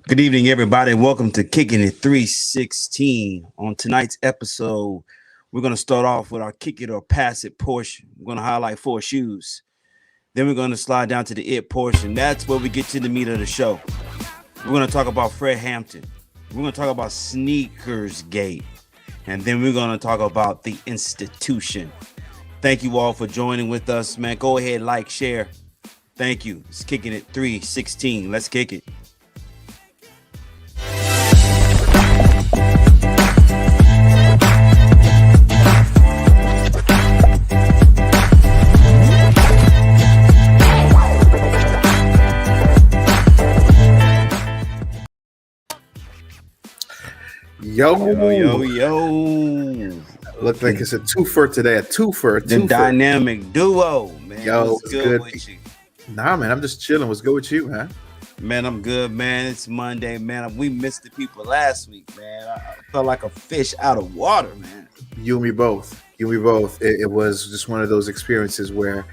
Good evening, everybody. Welcome to Kicking It 316. On tonight's episode, we're going to start off with our kick it or pass it portion. We're going to highlight four shoes. Then we're going to slide down to the it portion. That's where we get to the meat of the show. We're going to talk about Fred Hampton. We're going to talk about SNKR-GATE. And then we're going to talk about the institution. Thank you all for joining with us, man. Go ahead, like, share. Thank you. It's Kicking It 316. Let's kick it. Yo. Look like it's a twofer today. A twofer. The dynamic duo, man. Yo, what's good with you? Nah, man, I'm just chilling. What's good with you, man? Man, I'm good, man. It's Monday, man. We missed the people last week, man. I felt like a fish out of water, man. You and me both. It was just one of those experiences where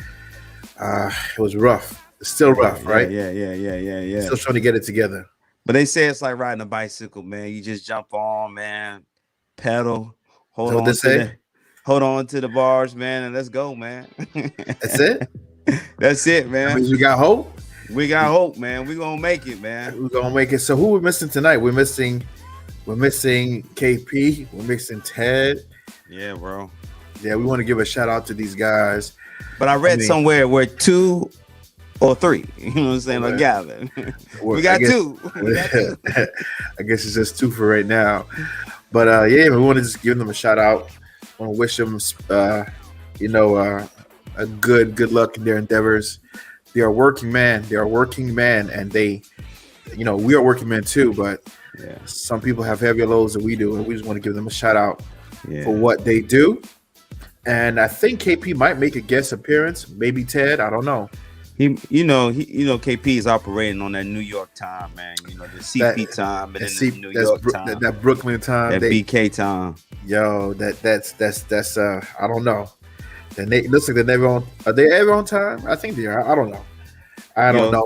it was rough. It's still rough, right? Yeah. Still trying to get it together. But they say it's like riding a bicycle, man. You just jump on, man, pedal, hold on to the bars, man, and let's go, man. That's it? That's it, man. That means we got hope? We got hope, man. We're gonna make it, man. We're gonna make it. So who we're missing tonight? We're missing KP, we're missing Ted. Yeah, bro. Yeah, we want to give a shout out to these guys. But I read somewhere where 2 or 3, you know what I'm saying, or Gavin. We got two. I guess it's just 2 for right now. But yeah, we want to just give them a shout out. I want to wish them, a good luck in their endeavors. They are working men. And they, we are working men too. But some people have heavier loads than we do, and we just want to give them a shout out for what they do. And I think KP might make a guest appearance. Maybe Ted. I don't know. KP is operating on that New York time, man. The CP time, and then the New York time, that Brooklyn time, that BK time. Yo, that's I don't know. It looks like they're never on. Are they ever on time? I think they are. I don't know.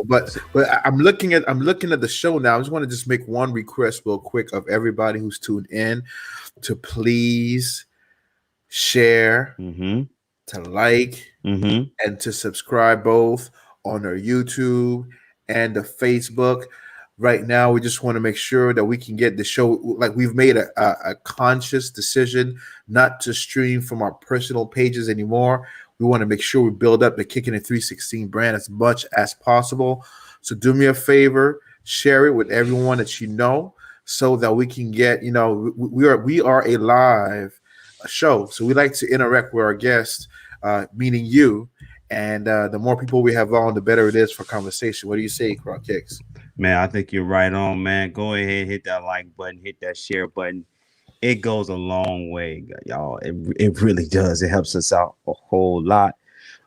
But I'm looking at the show now. I just want to make one request real quick of everybody who's tuned in to please share, to like, and to subscribe both on our YouTube and the Facebook. Right now, we just want to make sure that we can get the show. Like, we've made a conscious decision not to stream from our personal pages anymore. We want to make sure we build up the Kickin'It 316 brand as much as possible. So do me a favor, share it with everyone that you know, so that we can get, we are a live show. So we like to interact with our guests, meaning you. And the more people we have on, the better it is for conversation. What do you say, Croc Kicks? Man, I think you're right on, man. Go ahead, hit that like button, hit that share button. It goes a long way, y'all. It really does. It helps us out a whole lot.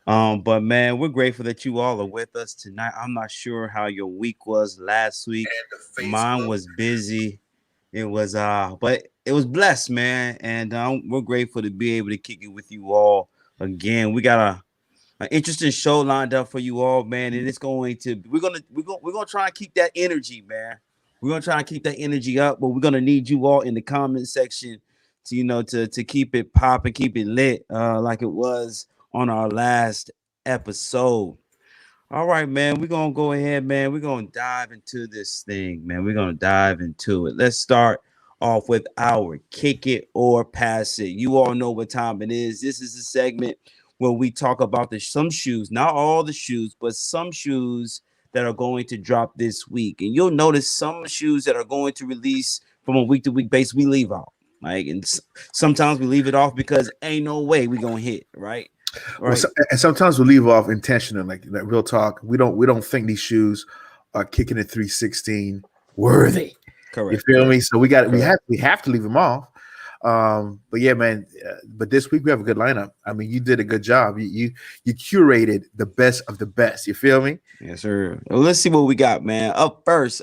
But man, we're grateful that you all are with us tonight. I'm not sure how your week was last week. Mine was busy. It was but it was blessed, man. And we're grateful to be able to kick it with you all again. We got an interesting show lined up for you all, man, and it's going to we're gonna try and keep that energy, man. We're gonna try and keep that energy up, but we're gonna need you all in the comment section to keep it popping, keep it lit, like it was on our last episode. All right, man. We're gonna go ahead, man. We're gonna dive into this thing, man. We're gonna dive into it. Let's start off with our kick it or pass it. You all know what time it is. This is a segment where we talk about some shoes, not all the shoes, but some shoes that are going to drop this week. And you'll notice some shoes that are going to release from a week-to-week basis, we leave out. And sometimes we leave it off because ain't no way we gonna hit, right? Well, and sometimes we leave off intentionally, like real talk. We don't think these shoes are Kickin'It 316 worthy. Correct. You feel me? So we have to leave them off. But yeah, man. But this week we have a good lineup. I mean, you did a good job. You curated the best of the best. You feel me? Yes, sir. Well, let's see what we got, man. Up first,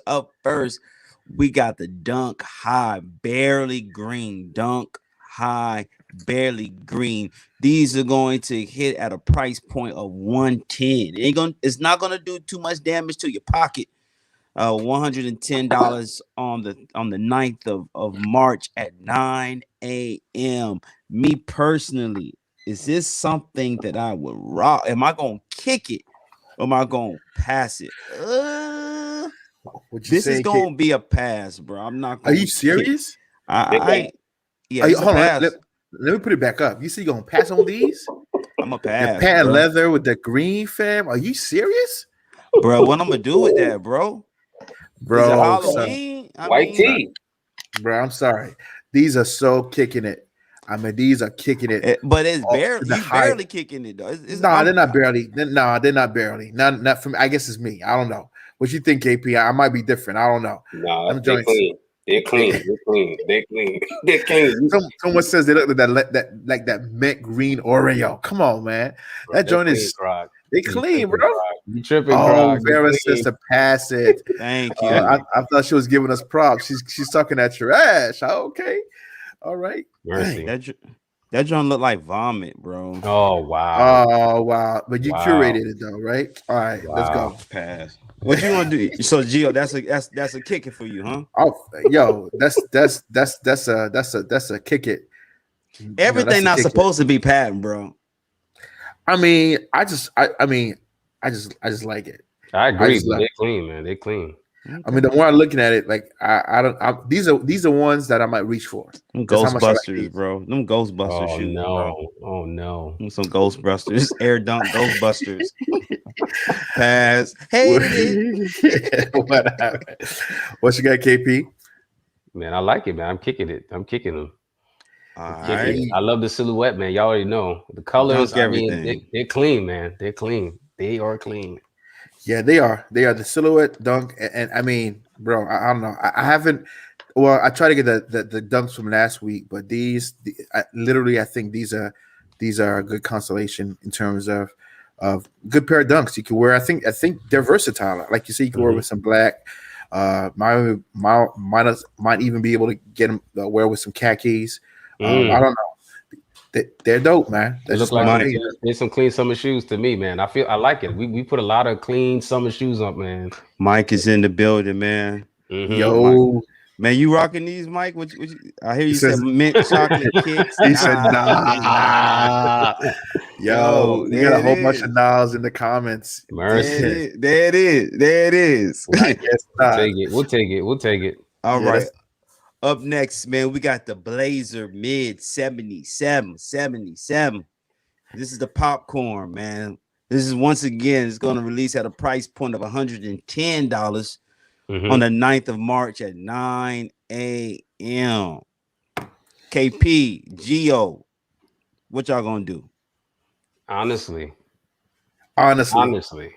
we got the Dunk High Barely Green. Dunk High Barely Green. These are going to hit at a price point of $110. It's not gonna do too much damage to your pocket. $110 on the 9th of March at 9 a.m. Me personally, is this something that I would rock? Am I gonna kick it or am I gonna pass it? What you This is saying, kid? gonna be a pass, bro. I'm not Are gonna you kick. serious? I yeah, Are you, it's a hold on. pass. Let me put it back up. You see, you gonna pass on these? I'm a The pass, patent bro. leather with the green, fam. Are you serious, Bro, what I'm gonna do with that, bro? Is it bro? Son, Halloween? I White mean, tee. bro, I'm sorry. These are so kicking it. I mean, these are kicking it but it's up to barely the you high. barely kicking it though. Nah, they're not barely. Nah, they're not barely. Not for me. I guess it's me. I don't know. What you think, KP? I might be different. I don't know. Nah, Them they joints. clean. They're clean. They're clean. They're clean. They're clean. Someone says they look like that mint green Oreo. Come on, man. Bro, That they're joint clean, is Grog. they You clean, tripping, bro. Grog. You tripping, Oh, Grog. They Vera clean. says to pass it. Thank you. I thought she was giving us props. She's talking at your ass. Okay, all right. Mercy. That joint look like vomit, bro. Oh wow. Oh wow! But you Wow. curated it though, right? All right, let's Wow. go. Pass. What you want to do? So Gio, that's a kicker for you, huh? Oh, yo, that's a kick it. Everything not supposed to be patent, bro. I mean, I just like it. I agree, but like- they're clean, man. They're clean. I mean, the more I'm looking at it, like these are ones that I might reach for. Them That's how much I like Ghostbusters, these. bro. Them Ghostbusters Oh shoes, no. bro. Oh no. Them some Ghostbusters, air dunk Ghostbusters. Pass. Hey, What you got, KP? Man, I like it, man. I'm kicking it. I'm kicking them. all Kicking right. it. I love the silhouette, man. Y'all already know the colors. Dunk I mean, everything. they're clean, man. They're clean. They are clean. Yeah, they are. They are the silhouette dunk, and I mean, bro, I don't know. I haven't. Well, I tried to get the dunks from last week, but literally, I think these are a good constellation in terms of good pair of dunks you can wear. I think they're versatile. Like you say, you can wear with some black. Might even be able to get them wear with some khakis. I don't know. They're dope, man. They look like there's some clean summer shoes to me, man. I like it. We put a lot of clean summer shoes up, man. Mike is in the building, man. Yo, man, you rocking these, Mike? I hear you said mint chocolate kicks. He said, nah. Yo, you got a whole bunch of nods in the comments. Mercy. There it is. We'll take it. All right. Up next, man, we got the Blazer Mid 77. This is the popcorn, man. This is once again, it's going to release at a price point of $110 on the 9th of March at 9 a.m. KP, Gio, what y'all going to do? Honestly, Honestly,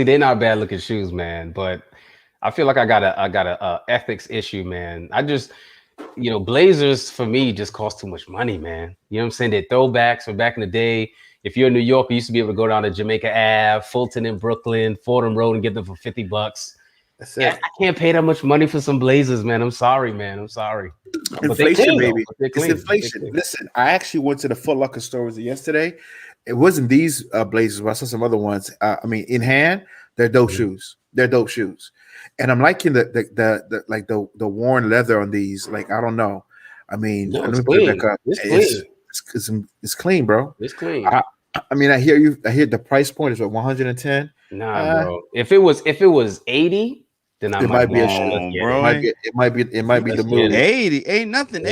they're not bad looking shoes, man. But I feel like I got a ethics issue, man. Blazers for me just cost too much money, man. You know what I'm saying? They're throwbacks from back in the day. If you're in New York, you used to be able to go down to Jamaica Ave, Fulton in Brooklyn, Fordham Road, and get them for $50. That's it. I can't pay that much money for some Blazers, man. I'm sorry, man. I'm sorry. Inflation, baby. It's inflation. Listen, I actually went to the Foot Locker store yesterday. It wasn't these Blazers, but I saw some other ones. In hand, they're dope shoes. They're dope shoes, and I'm liking the worn leather on these. Like, I don't know. I mean, no, let it's me clean. put it back up. It's clean, bro. It's clean. I mean, I hear the price point is what, 110. Nah, bro. If it was 80, then it might be a show, bro. It might be the move. 80 ain't nothing.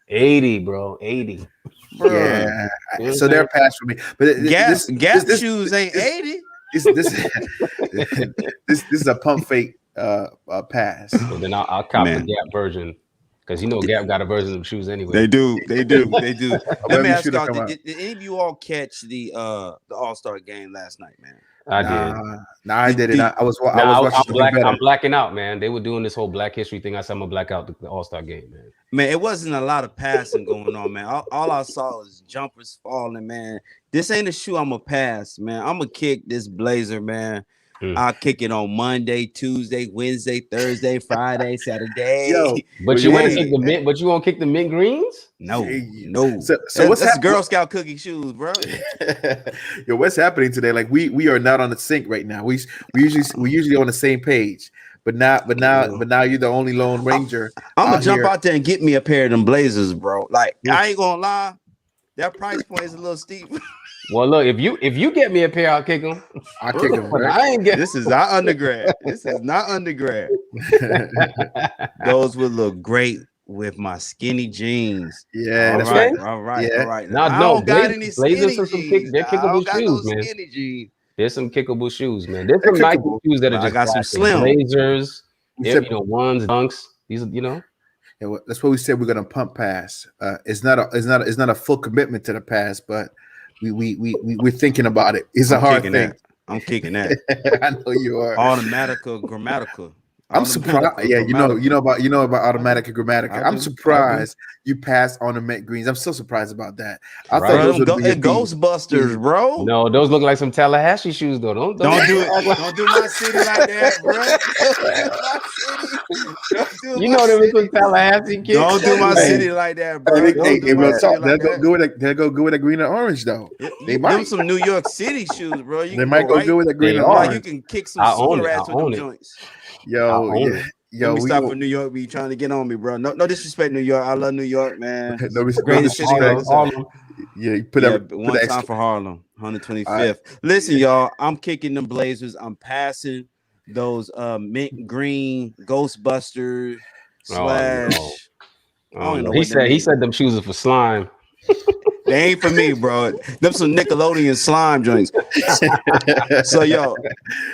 80, bro. 80. Bro. Yeah. So they're past for me. But Gap shoes ain't 80. This is a pump fake pass. So then I'll cop the Gap version, because Gap got a version of shoes anyway. They do. Let me ask y'all: did any of you all catch the All-Star game last night, man? I did. No, I didn't. I was watching. I'm blacking out, man. They were doing this whole Black History thing. I said I'm gonna black out the All-Star game, man. Man, it wasn't a lot of passing going on, man. All I saw was jumpers falling, man. This ain't a shoe I'm gonna pass, man. I'm gonna kick this Blazer, man. I'll kick it on Monday, Tuesday, Wednesday, Thursday, Friday, Saturday. Yo, But you want to Hey, kick the mint? But you won't kick the mint greens? no. So That's what's happening? Girl Scout cookie shoes, bro. Yo, what's happening today? Like we are not on the sync right now. We usually on the same page, but now you're the only Lone Ranger. I'm gonna out jump here. out there and get me a pair of them Blazers, bro. Like I ain't gonna lie, that price point is a little steep. Well, look, if you get me a pair, I'll kick them. I kick them. But Right? I ain't get. This is not undergrad. This is not undergrad. Those would look great with my skinny jeans. Yeah, all that's right, right. all right, Yeah. all right. No, I no, don't got any Blazers skinny are some jeans. they're I kickable don't got shoes, no man. skinny jeans. There's some kickable shoes, man. There's some They're Nike kickable. shoes that are I just got some classic. slim. Blazers. We Yeah, said- you know, ones, dunks. These are, you know. Yeah, well, that's what we said. We're gonna pump pass. It's not a full commitment to the pass, but we're thinking about it. It's a hard thing. I'm kicking that. I know you are. Automatica, Grammatica. I'm surprised. Yeah, you know about automatic and grammatica. I I'm do. surprised you passed on the mint greens. I'm so surprised about that. I Right. thought Bro, those would be a beat. Ghostbusters, bro. No, those look like some Tallahassee shoes, though. Don't Don't do it. Don't do my city like that, bro. Don't do You my know there was city. some Tallahassee kids. Don't do my Hey. city like that, bro. Hey, Don't hey, do my real city talk. like They'll that. go good with that green and orange though. They might. Them some New York City shoes, bro. You They can might go right, good with that green They and are. like, you orange. can kick some I own sewer it. ass I with own them it. joints. Yo, I own yeah. it. Yo, Let me we stop go- for New York. Be trying to get on me, bro. No disrespect, New York. I love New York, man. no Greatest city disrespect. on earth. Harlem. Yeah, you put Yeah, that. but Put one that time for Harlem, 125th. All right. Listen, y'all, I'm kicking them Blazers. I'm passing those mint green Ghostbusters slash. no. I don't know He what them said mean. them shoes are for slime. They ain't for me, bro. Them some Nickelodeon slime joints. So, yo,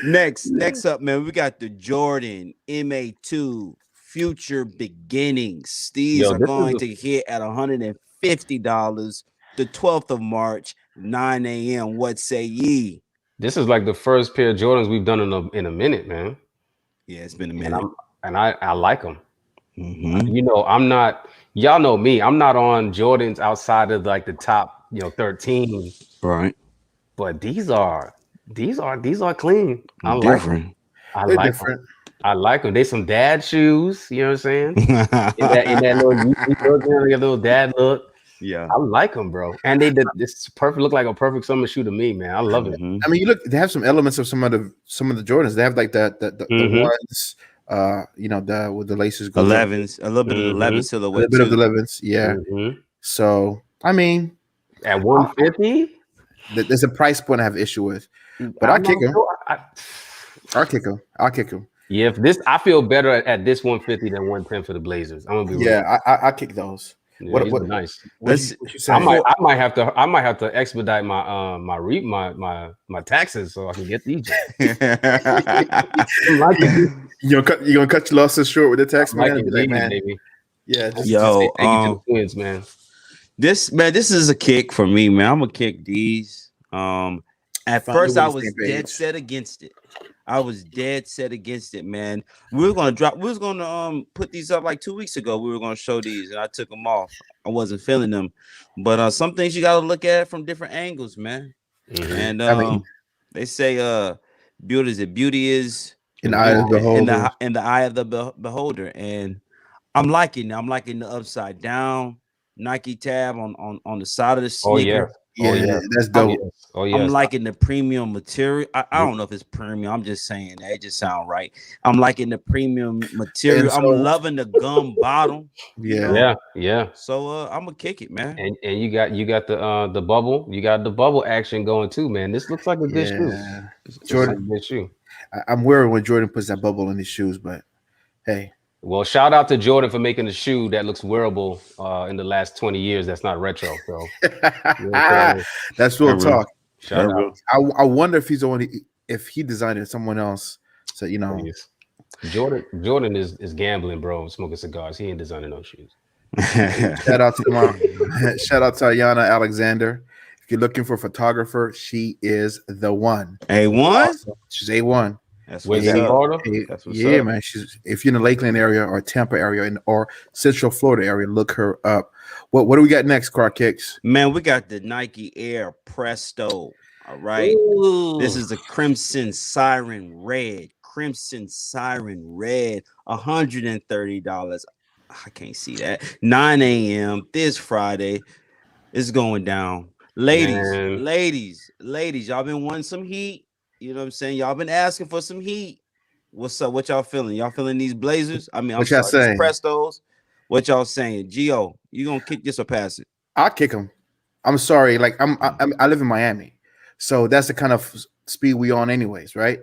next up, man, we got the Jordan MA2 Future Beginnings. These Yo, are this going is to hit at $150 the 12th of March, 9 a.m. What say ye? This is like the first pair of Jordans we've done in a minute, man. Yeah, it's been a And minute. I like them. Mhm. You know, I'm not. Y'all know me. I'm not on Jordans outside of like the top, 13. Right. But these are clean. I like them. Different. I They're like different. them. I like them. They some dad shoes. You know what I'm saying? In that little your little dad look. Yeah. I like them, bro. And this perfect look like a perfect summer shoe to me, man. I love it. Mhm. I mean, you look. They have some elements of some of the Jordans. They have like the Mhm. ones. The with the laces. Goes up. 11s, a little bit of the 11 A silhouette. little bit of too. the 11s. Yeah. Mhm. So I mean, At 150, there's a price point I have issue with, but I'll kick him. I'll kick him. I'll kick him. Yeah, I feel better at this 150 than 110 for the Blazers. I'm gonna be real. Yeah, I'll kick those. Yeah, What- these what- are nice. What you saying? I might have to expedite my my taxes so I can get these. I'm liking You gonna cut your losses short with the tax man? these, Be like, man, baby. yeah, just, Yo, Thank you to the Twins, man. this is a kick for me, man. I'm gonna kick these. At Finally first we're I on the was same dead page. set against it. I was dead set against it, man. We was gonna put these up like 2 weeks ago. We were gonna show these, and I took them off. I wasn't feeling them, but some things you gotta look at from different angles, man. Mhm. And I mean- they say beauty is in the eye of the beholder. in the eye of the beholder, and I'm liking the upside down Nike tab on the side of the Oh sneaker. yeah. Yeah, that's Oh dope. yes. Oh yes. I'm liking the premium material. I don't know if it's premium. I'm just saying that it just sounds right. I'm liking the premium material. And so- I'm loving the gum bottom. Yeah. Yeah. So I'm gonna kick it, man. And you got the bubble. You got the bubble action going too, man. This looks like a good shoe. Yeah. It's Jordan- like a good shoe. I'm worried when Jordan puts that bubble in his shoes, but hey, Well, shout out to Jordan for making a shoe that looks wearable in the last 20 years. That's not retro. So you know what I'm saying? that's real Yeah, talk. Shout out. I wonder if he's only if he designed it someone else. So Please. Jordan is gambling, bro. Smoking cigars. He ain't designing no shoes. shout out to shout out to Ayana Alexander. If you're looking for a photographer, she is the one. A1? She's A1. That's Where's what's that, up. Florida? That's what's Yeah, up. man. If you're in the Lakeland area or Tampa area or Central Florida area, look her up. What do we got next, Car Kicks? Man, we got the Nike Air Presto. All right. This is the Crimson Siren Red. Crimson Siren Red. $130. I can't see that. 9 a.m. this Friday. It's going down. Man. Ladies, y'all been wanting some heat. You know what I'm saying? Y'all been asking for some heat. What's up? What y'all feeling? Y'all feeling these Blazers? I mean, I'm What y'all sorry, these saying? Prestos. What y'all saying? Gio, you gonna kick this or pass it? I'll kick him. I'm sorry. Like I live in Miami, so that's the kind of speed we on, anyways, right?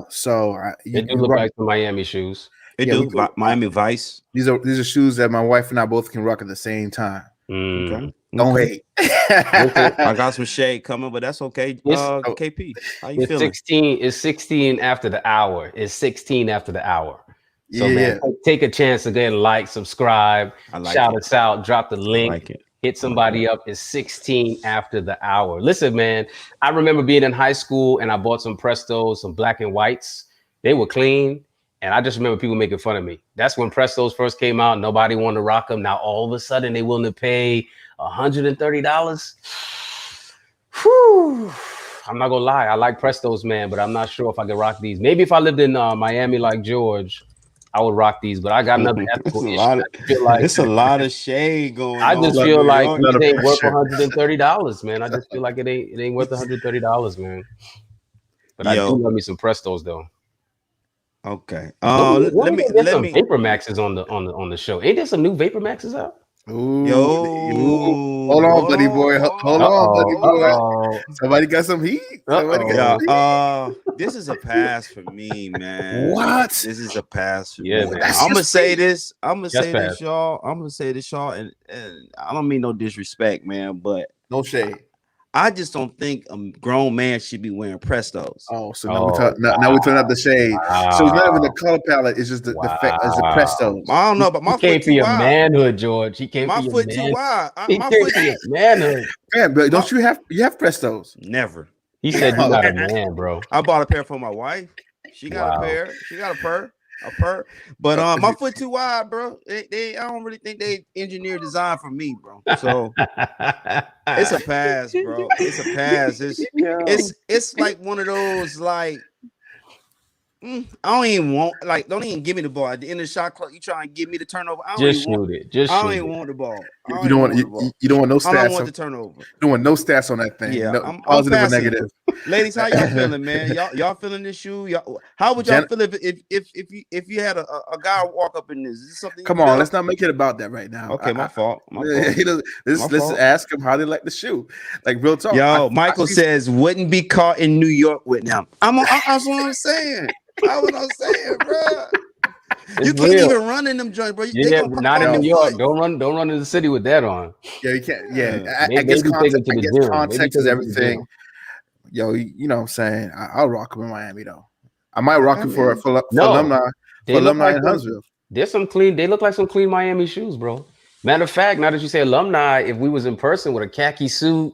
So They do look like some Miami shoes. They do. Miami Vice. These are shoes that my wife and I both can rock at the same time. Okay. Don't hate. I got some shade coming, but that's okay. KP, how you feeling? 16 after the hour. It's 16 after the hour. So Yeah, man, take a chance to get a like, subscribe, shout us out, drop the link, hit somebody up. It's 16 after the hour. Listen, man, I remember being in high school and I bought some Prestos, some black and whites. They were clean. And I just remember people making fun of me. That's when Prestos first came out. Nobody wanted to rock them. Now all of a sudden they willing to pay $130. Whew. I'm not gonna lie. I like Prestos, man, but I'm not sure if I could rock these. Maybe if I lived in Miami like George, I would rock these. But I got another ethical issue. It's a lot of shade going on. I just feel like it ain't worth $130, man. I just feel like it ain't worth $130, man. But I do love me some Prestos though. Okay. Let me get some Vapor Maxes on the show. Ain't there some new Vapor Maxes out? Ooh, hold on, buddy boy. Hold on, buddy boy. Somebody got some heat. This is a pass for me, man. What? This is a pass for me. Man. I'm gonna say this, y'all. And I don't mean no disrespect, man, but no shade. I just don't think a grown man should be wearing Prestos. Oh, so now we turn up the shade. Wow. So it's not even the color palette; it's just the fact as the Prestos. I don't know, but my foot too wide. Manhood, George. He came my for foot your too wide. My foot too manhood. Man, but don't you have Prestos? Never. He said you got a man, bro. I bought a pair for my wife. She got a pair. She got a pair. But my foot too wide, bro. I don't really think they engineer design for me, bro. So it's a pass, bro. It's a pass. It's like one of those like I don't even want don't even give me the ball at the end of the shot clock. You trying to give me the turnover? I don't even want the ball. You don't want no stats. I don't want the turnover. You don't want no stats on that thing. Yeah, no, I'm positive or negative. Ladies, how y'all feeling, man? Y'all feeling this shoe? How would y'all feel if you had a guy walk up in this? Is this something? Come on, let's not make it about that right now. Okay, my fault. Let's ask him how they like the shoe. Like real talk. Yo, Michael says wouldn't be caught in New York with them. That's what I'm saying. That's what I'm saying, bro. You can't even run in them joints, bro. Not in New York. Don't run in the city with that on. Yeah, you can't. Yeah, I guess context is everything. Yo, you know what I'm saying? I'll rock them in Miami though. I might rock them for alumni. For alumni in Huntsville. There's some clean. They look like some clean Miami shoes, bro. Matter of fact, now that you say alumni, if we was in person with a khaki suit,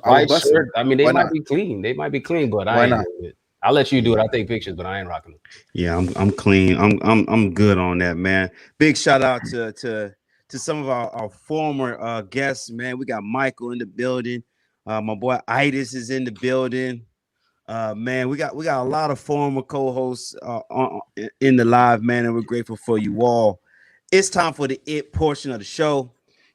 white shirt, I mean, they might be clean. They might be clean, but I ain't doing it. I'll let you do it. I'll take pictures, but I ain't rocking them. Yeah, I'm clean. I'm good on that, man. Big shout out to some of our former guests, man. We got Michael in the building. My boy Itis is in the building. Man, we got a lot of former co-hosts in the live, man, and we're grateful for you all. It's time for the it portion of the show.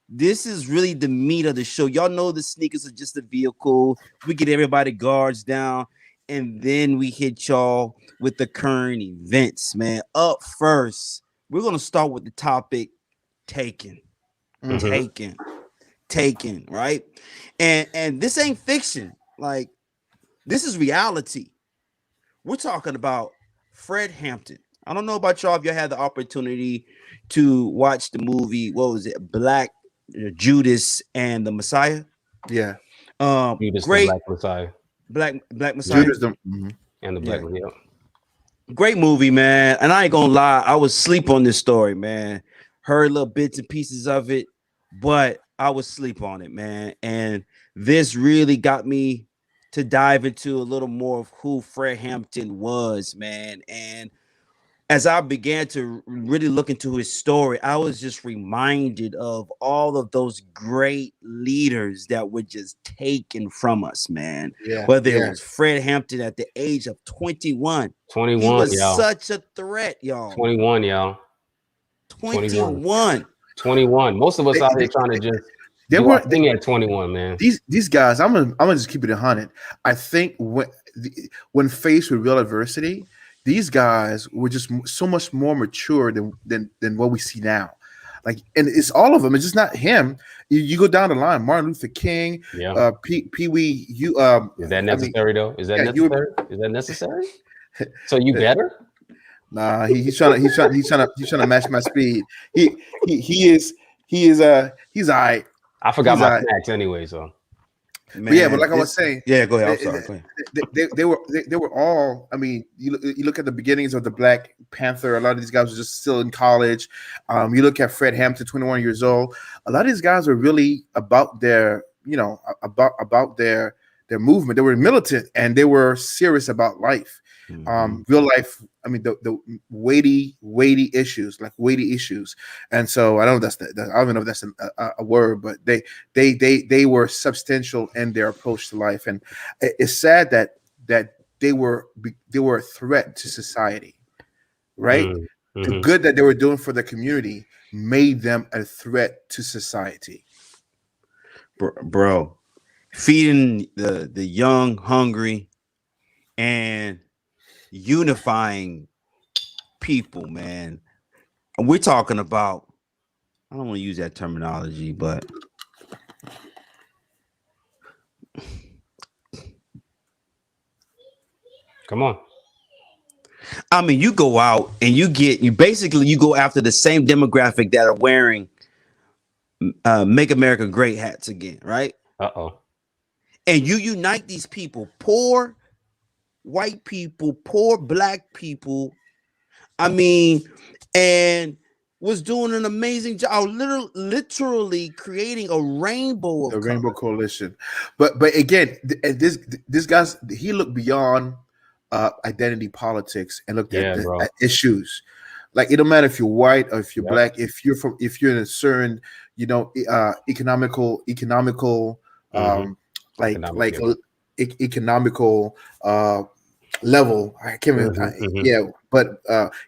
This is really the meat of the show. Y'all know the sneakers are just a vehicle. We get everybody guards down. And then we hit y'all with the current events, man. Up first, we're gonna start with the topic taken, right? And this ain't fiction. Like this is reality. We're talking about Fred Hampton. I don't know about y'all if y'all had the opportunity to watch the movie. What was it? Black Judas and the Messiah. Yeah. Judas great. Black Messiah. Black Messiah and the Black one, yeah. Great movie, man. And I ain't gonna lie, I was asleep on this story, man. Heard little bits and pieces of it, but I was asleep on it, man. And this really got me to dive into a little more of who Fred Hampton was, man. And as I began to really look into his story, I was just reminded of all of those great leaders that were just taken from us, man. Yeah, Whether it yeah. was Fred Hampton at the age of 21, he 21, was y'all. such a threat, y'all. 21, y'all. 21. 21. 21. Most of us They, out they, here trying to just they do our weren't. thing at 21, man. These guys, I'm gonna just keep it 100. I think when faced with real adversity, these guys were just so much more mature than what we see now. Like, and it's all of them. It's just not him. You go down the line: Martin Luther King, Yeah. Pee Wee. You, Is that I mean, necessary though? Is that yeah, you. necessary? Is that necessary? So you better? Nah, he's trying to match my speed. He's all right. I forgot He's my all right. snacks anyway, so But yeah, but Man, like I was saying, yeah, go ahead. I'm they, sorry. Go ahead. they were all. I mean, you look at the beginnings of the Black Panther. A lot of these guys were just still in college. You look at Fred Hampton, 21 years old. A lot of these guys were really about their, about their movement. They were militant and they were serious about life. Real life. I mean, the weighty issues, like weighty issues. And so I don't know if I don't even know if that's a word, but they were substantial in their approach to life. And it's sad that they were a threat to society, right? The mm-hmm. good that they were doing for the community made them a threat to society. Bro, feeding the young, hungry, and unifying people, man. And we're talking about, I don't want to use that terminology, but Come on. I mean, you go out and you go after the same demographic that are wearing Make America Great hats again, right? Uh-oh. And you unite these people, poor white people, poor black people. I mean, and was doing an amazing job, literally creating a rainbow of The Rainbow color. Coalition. But again, this guy's, he looked beyond identity politics and looked at at issues. Like, it don't matter if you're white or if you're black, if you're in a certain, economical economical level. I can't remember. Yeah, but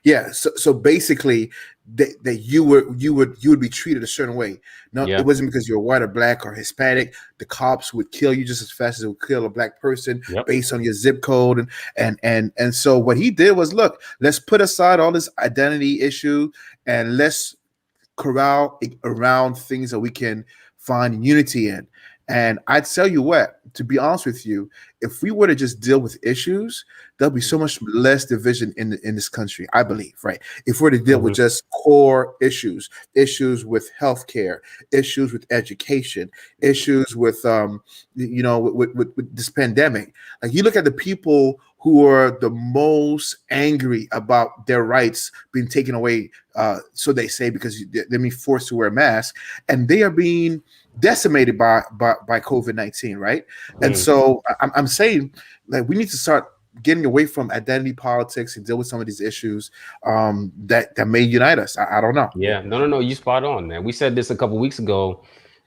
yeah. So basically, that you would be treated a certain way. No, it wasn't because you're white or black or Hispanic. The cops would kill you just as fast as it would kill a black person based on your zip code. And so what he did was, look, let's put aside all this identity issue and let's corral around things that we can find unity in. And I tell you what, to be honest with you, if we were to just deal with issues, there'll be so much less division in this country, I believe, right? If we're to deal with just core issues with healthcare, issues with education, issues with with this pandemic. Like, you look at the people who are the most angry about their rights being taken away, so they say, because they're being forced to wear masks, and they are being decimated by COVID-19, right? And so I'm saying, like, we need to start getting away from identity politics and deal with some of these issues that may unite us. I don't know. Yeah, no, you spot on, man. We said this a couple weeks ago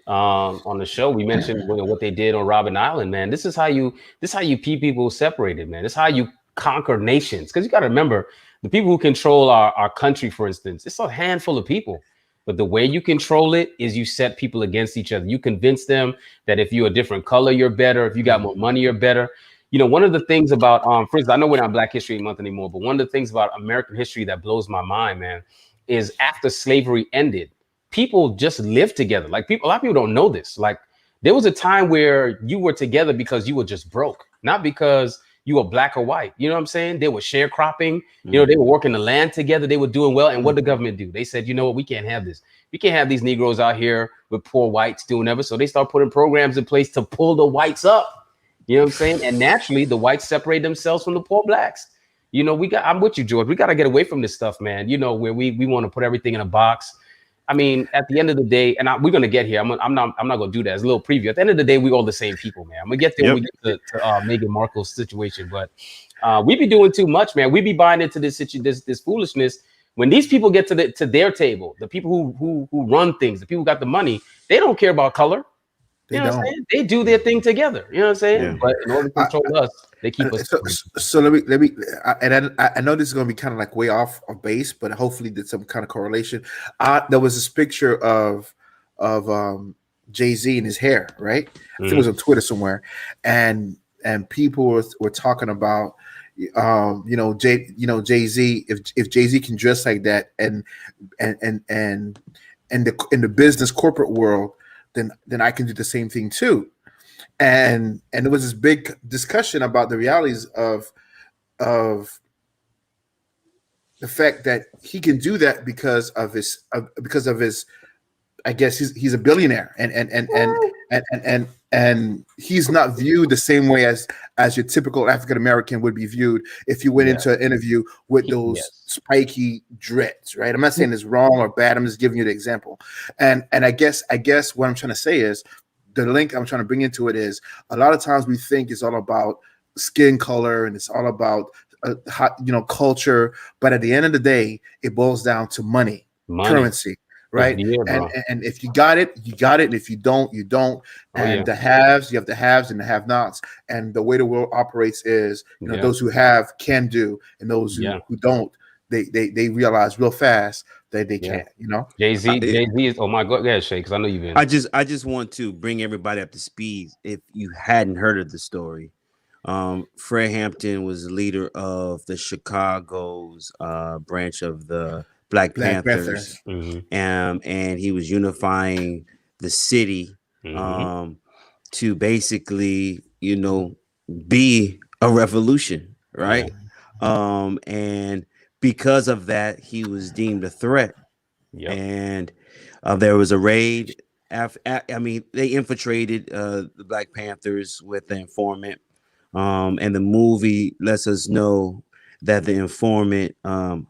on the show. We mentioned what they did on Robben Island, man. This is how you keep people separated, man. This is how you conquer nations. Because you got to remember, the people who control our country, for instance, it's a handful of people. But the way you control it is you set people against each other. You convince them that if you're a different color, you're better. If you got more money, you're better. You know, one of the things about, for instance, I know we're not Black History Month anymore, but one of the things about American history that blows my mind, man, is after slavery ended, people just lived together. Like, a lot of people don't know this. Like, there was a time where you were together because you were just broke, not because you were black or white. You know what I'm saying? They were sharecropping. You know, they were working the land together. They were doing well. And what did the government do? They said, you know what? We can't have this. We can't have these Negroes out here with poor whites doing whatever. So they start putting programs in place to pull the whites up. You know what I'm saying? And naturally, the whites separate themselves from the poor blacks. You know, I'm with you, George. We got to get away from this stuff, man. You know, where we want to put everything in a box. I mean, at the end of the day, and we're gonna get here. I'm not gonna do that as a little preview. At the end of the day, we're all the same people, man. I'm gonna get there when we get to Meghan Markle's situation. But We be doing too much, man. We be buying into this foolishness. When these people get to their table, the people who run things, the people who got the money, they don't care about color. They You know what I'm don't. saying? They do their thing together. You know what I'm saying? Yeah. But in order to control us, they keep us. So let me and I know this is going to be kind of like way off of base, but hopefully there's some kind of correlation. There was this picture of Jay-Z and his hair, right? I think it was on Twitter somewhere, and people were talking about Jay-Z, if Jay-Z can dress like that and in the business corporate world, then I can do the same thing too. And there was this big discussion about the realities of the fact that he can do that because of his I guess he's a billionaire and he's not viewed the same way as your typical African American would be viewed if you went into an interview with those spiky dreads, right? I'm not saying it's wrong or bad. I'm just giving you the example. And I guess what I'm trying to say is the link I'm trying to bring into it is a lot of times we think it's all about skin color and it's all about culture, but at the end of the day, it boils down to money. Currency. Right. And if you got it, you got it. And if you don't, you don't. And the haves, you have the haves and the have nots. And the way the world operates is, those who have can do, and those who don't, they realize real fast that they can't, Jay-Z is, oh my God, yeah, Shay, because I know you've been. I just want to bring everybody up to speed. If you hadn't heard of the story, Fred Hampton was the leader of the Chicago's branch of the Black Panthers. And he was unifying the city to basically, be a revolution, right? And because of that, he was deemed a threat. And there was a raid. They infiltrated the Black Panthers with the informant. And the movie lets us know that the informant, it kind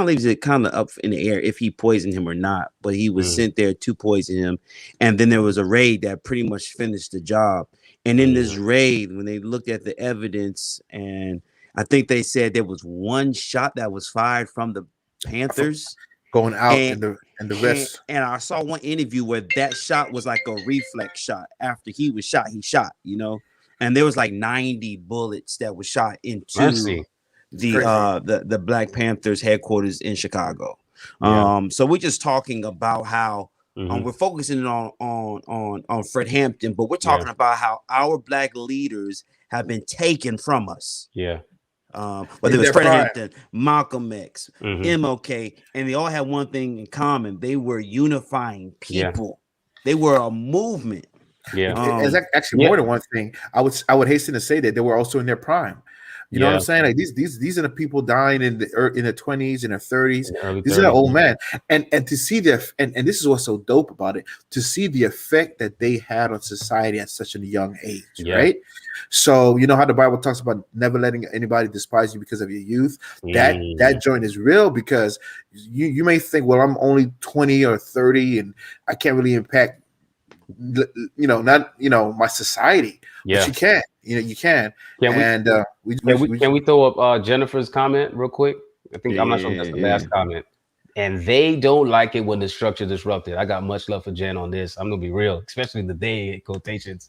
of leaves it kind of up in the air if he poisoned him or not, but he was sent there to poison him. And then there was a raid that pretty much finished the job. And in this raid, when they looked at the evidence, and I think they said there was one shot that was fired from the Panthers going out in the rest. And I saw one interview where that shot was like a reflex shot. After he was shot, and there was like 90 bullets that were shot into the Black Panthers headquarters in Chicago. So we're just talking about how we're focusing on Fred Hampton, but we're talking about how our Black leaders have been taken from us. Whether it was Fred Hampton, Malcolm X, MLK, and they all had one thing in common: they were unifying people. They were a movement. It's actually more than one thing. I would hasten to say that they were also in their prime. You know what I'm saying? Like these are the people dying in their 20s and their 30s. These are the old men, and to see and this is what's so dope about it, to see the effect that they had on society at such a young age, right? So you know how the Bible talks about never letting anybody despise you because of your youth. That joint is real, because you may think, well, I'm only 20 or 30 and I can't really impact my society. But you can. You can. Can we throw up Jennifer's comment real quick? I'm not sure if that's the last comment. And they don't like it when the structure disrupted. I got much love for Jen on this. I'm gonna be real, especially the "they" quotations.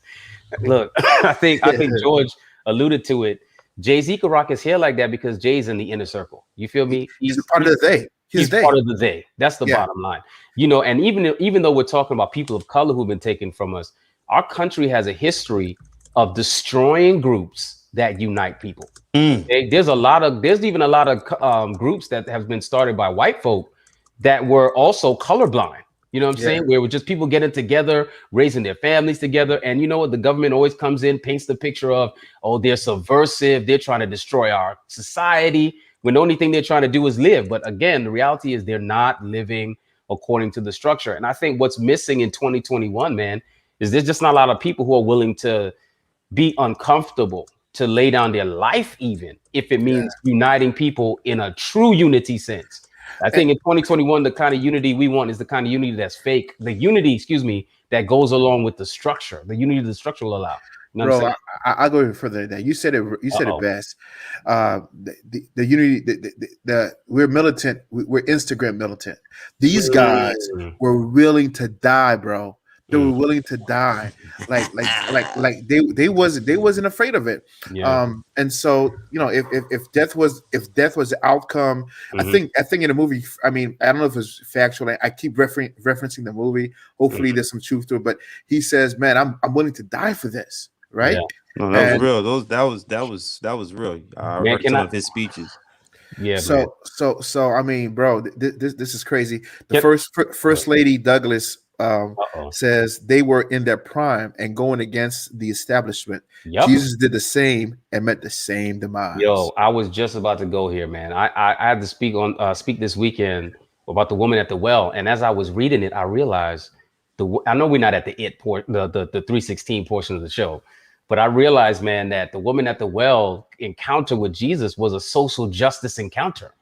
Look, I think George alluded to it. Jay-Z could rock his hair like that because Jay's in the inner circle. You feel me? He's part of the they. He's part of the they. That's the bottom line. And even though we're talking about people of color who've been taken from us, our country has a history of destroying groups that unite people. There's even a lot of groups that have been started by white folk that were also colorblind. You know what I'm saying? Where it was just people getting together, raising their families together. And you know what? The government always comes in, paints the picture of, they're subversive. They're trying to destroy our society, when the only thing they're trying to do is live. But again, the reality is they're not living according to the structure. And I think what's missing in 2021, man, is there's just not a lot of people who are willing to be uncomfortable, to lay down their life, even if it means uniting people in a true unity sense. I think in 2021, the kind of unity we want is the kind of unity that's fake. The unity, that goes along with the structure. The unity the structure will allow. You know what I'm bro. saying? I'll go even further than that. You said it. You said it Uh-oh. best. The unity. We're militant. We're Instagram militant. These guys Mm, were willing to die, bro. They were mm, willing to die. Like they wasn't afraid of it. yeah. And so if death was the outcome, Hmm. I think in the movie. I mean, I don't know if it's factual. I keep referencing the movie. Hopefully, there's some truth to it. But he says, "Man, I'm willing to die for this." Yeah. Right? No, that was And real. That was real. I Man, heard can some I? of his speeches. Yeah, man. so I mean, bro, this is crazy. The Can, first lady Douglas uh-oh. says they were in their prime and going against the establishment. Yep. Jesus did the same and met the same demise. Yo, I was just about to go here, man. I had to speak this weekend about the woman at the well, and as I was reading it, I realized I know we're not at the the 316 portion of the show, but I realized, man, that the woman at the well encounter with Jesus was a social justice encounter.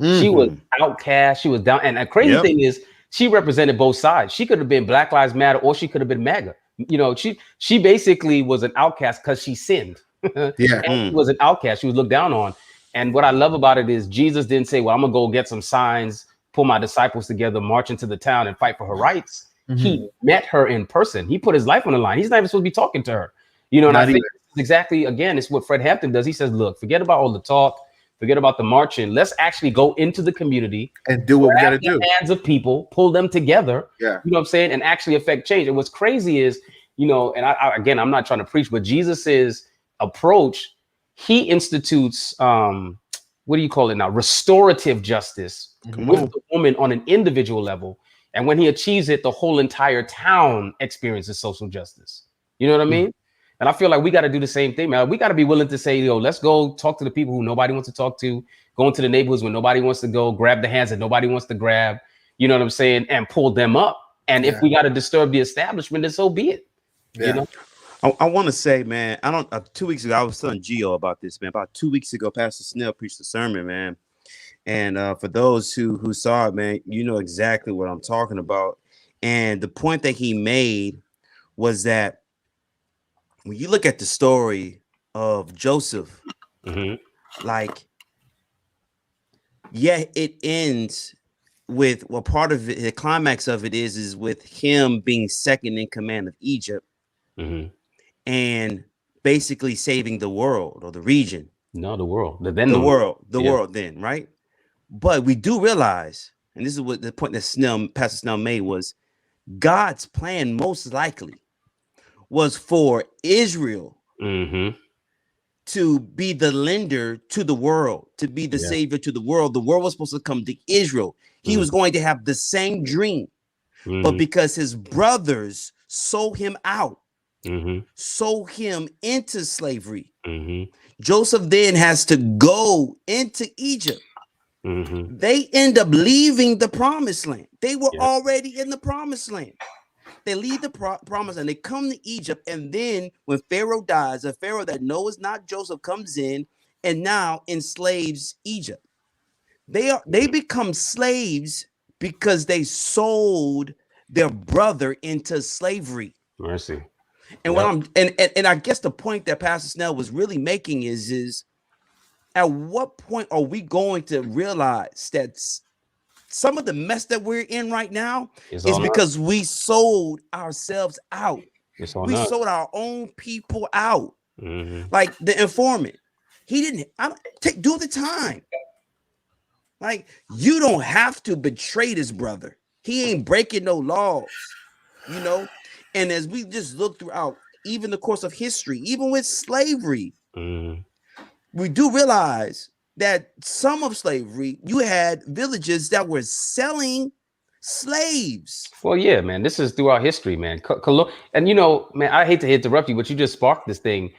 She was Mhm. outcast. She was down. And the crazy Yep. thing is, she represented both sides. She could have been Black Lives Matter, or she could have been MAGA. You know, she basically was an outcast because she sinned. And Yeah. she was an outcast. She was looked down on. And what I love about it is Jesus didn't say, "Well, I'm gonna go get some signs, pull my disciples together, march into the town, and fight for her rights." He met her in person. He put his life on the line. He's not even supposed to be talking to her. You know, and I Not even. think exactly, again, it's what Fred Hampton does. He says, "Look, forget about all the talk. Forget about the marching. Let's actually go into the community And do what we got to the do. hands of people, pull them together, Yeah. you know what I'm saying, and actually affect change." And what's crazy is, you know, and again, I'm not trying to preach, but Jesus's approach, he institutes, what do you call it now? Restorative justice Mhm. with the woman on an individual level. And when he achieves it, the whole entire town experiences social justice. You know what I mean? And I feel like we got to do the same thing, man. We got to be willing to say, yo, let's go talk to the people who nobody wants to talk to, go into the neighborhoods when nobody wants to go, grab the hands that nobody wants to grab, you know what I'm saying, and pull them up. And if Yeah. we got to disturb the establishment, then so be it. Yeah. You know? I want to say, man, I don't. 2 weeks ago, I was telling Gio about this, man. About 2 weeks ago, Pastor Snell preached a sermon, man. And for those who saw it, man, you know exactly what I'm talking about. And the point that he made was that when you look at the story of Joseph, like, yeah, it ends with, well, part of it, the climax of it is with him being second in command of Egypt and basically saving the world or the region. No, the world. The world then, right? But we do realize, and this is what the point that Pastor Snell made, was God's plan most likely was for Israel to be the lender to the world, to be the savior to the world. The world was supposed to come to Israel. He was going to have the same dream, but because his brothers sold him out, sold him into slavery, Joseph then has to go into Egypt. They end up leaving the promised land. They were already in the promised land. They leave the promise and they come to Egypt. And then when Pharaoh dies, a Pharaoh that knows not Joseph comes in and now enslaves Egypt. They become slaves because they sold their brother into slavery. Mercy. And what and I guess the point that Pastor Snell was really making is at what point are we going to realize that some of the mess that we're in right now is because we sold ourselves out. We sold our own people out. Like the informant, he didn't do the time. Like, you don't have to betray this brother. He ain't breaking no laws, you know. And as we just look throughout even the course of history, even with slavery, we do realize that some of slavery, you had villages that were selling slaves. Well, yeah, man, this is throughout history, man. And you know, man, I hate to interrupt you, but you just sparked this thing.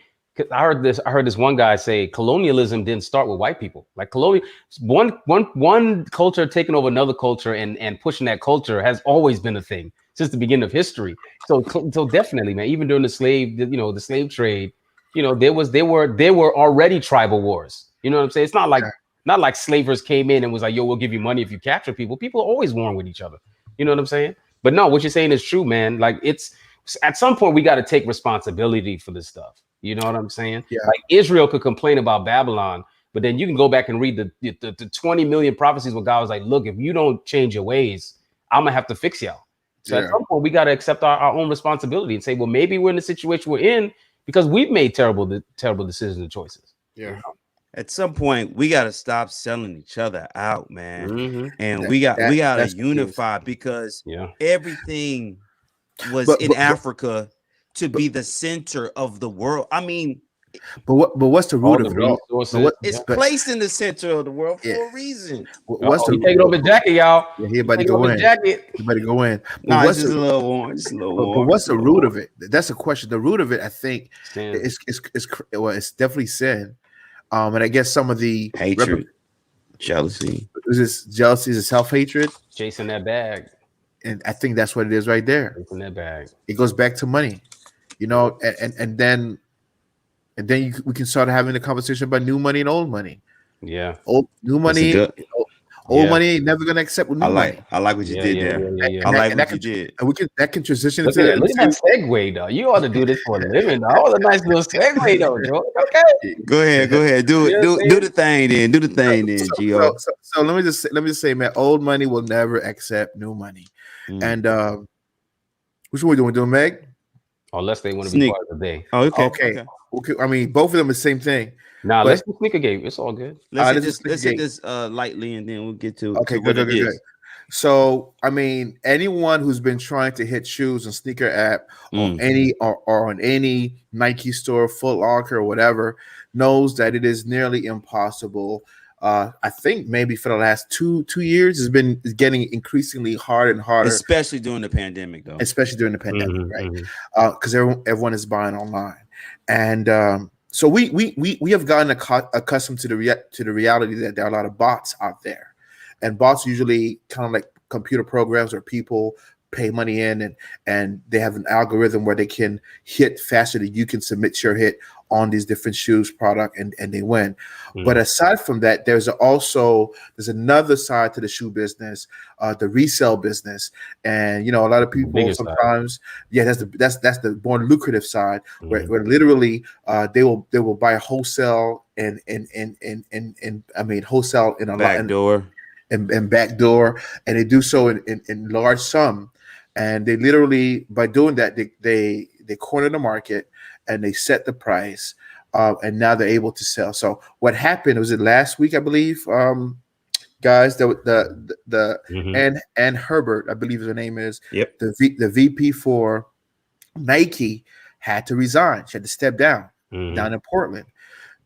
I heard this one guy say colonialism didn't start with white people. Like one culture taking over another culture and pushing that culture has always been a thing since the beginning of history. So definitely, man, even during the slave trade, you know, there were already tribal wars. You know what I'm saying? It's not like slavers came in and was like, yo, we'll give you money if you capture people. People are always warring with each other. You know what I'm saying? But no, what you're saying is true, man. Like, at some point we got to take responsibility for this stuff. You know what I'm saying? Yeah. Like Israel could complain about Babylon, but then you can go back and read the 20 million prophecies where God was like, look, if you don't change your ways, I'm gonna have to fix y'all. So at some point we got to accept our own responsibility and say, well, maybe we're in the situation we're in because we've made terrible decisions and choices. Yeah. You know? At some point, we got to stop selling each other out, man. Mm-hmm. And we got to that's unify because Yeah. everything was But- in but- Africa to be the center of the world. I mean, But what's the root All of the it all? resources. But what- it's but- placed in the center of the world for Yeah. a reason. What's He the taking off his jacket, y'all. Yeah, he about to Taking go off his in. jacket. You better go in. But Nah, what's it's just the a little warm. Just a little but warm. what's the root of it? That's a question. The root of it, I think, Sin. is it's definitely sin. And I guess some of the Hatred, jealousy. is this jealousy, is it self-hatred, Chasing that bag. and I think that's what it is right there. Chasing that bag. It goes back to money, you know, and then we can start having a conversation about new money and old money. Yeah. New money, good- old Yeah. money ain't never gonna accept new money. I like what you did there. Yeah. I like And what that you can- did. And that can transition Look into at that segue, though. You ought to do this for a living, though. That was a nice little segue, though, Joe. Okay. Go ahead. Do it. Yeah, Do the thing then. Do the thing then, Gio. So let me just say, man, old money will never accept new money. Mm. And which one we doing? Doing Meg? Unless they want to be Sneak. part of the day. Oh, Okay. I mean, both of them are the same thing. Nah, But- let's do sneaker game. It's all good. Let's this hit is this gate. lightly and then we'll get to Okay, to what good. it is. So, I mean, anyone who's been trying to hit shoes on sneaker app on on any Nike store, Foot Locker, or whatever, knows that it is nearly impossible. I think maybe for the last two years, it's getting increasingly harder and harder, Especially during the pandemic, though. especially during the pandemic, Mhm, right? mhm. Because everyone is buying online, and so we have gotten accustomed to the reality that there are a lot of bots out there, and bots usually kind of like computer programs where people pay money in and they have an algorithm where they can hit faster than you can submit your hit on these different shoes product and they win. But aside from that, there's another side to the shoe business, the resale business. And you know, a lot of people Bigger sometimes, that's the more lucrative side where literally they will buy wholesale and I mean wholesale in a Backdoor. and backdoor, and they do so in large sum. And they literally, by doing that, they corner the market and they set the price, and now they're able to sell. So what happened was it last week, I believe, guys, and Herbert, I believe her name is, Yep. the VP for Nike had to resign. She had to step down down in Portland,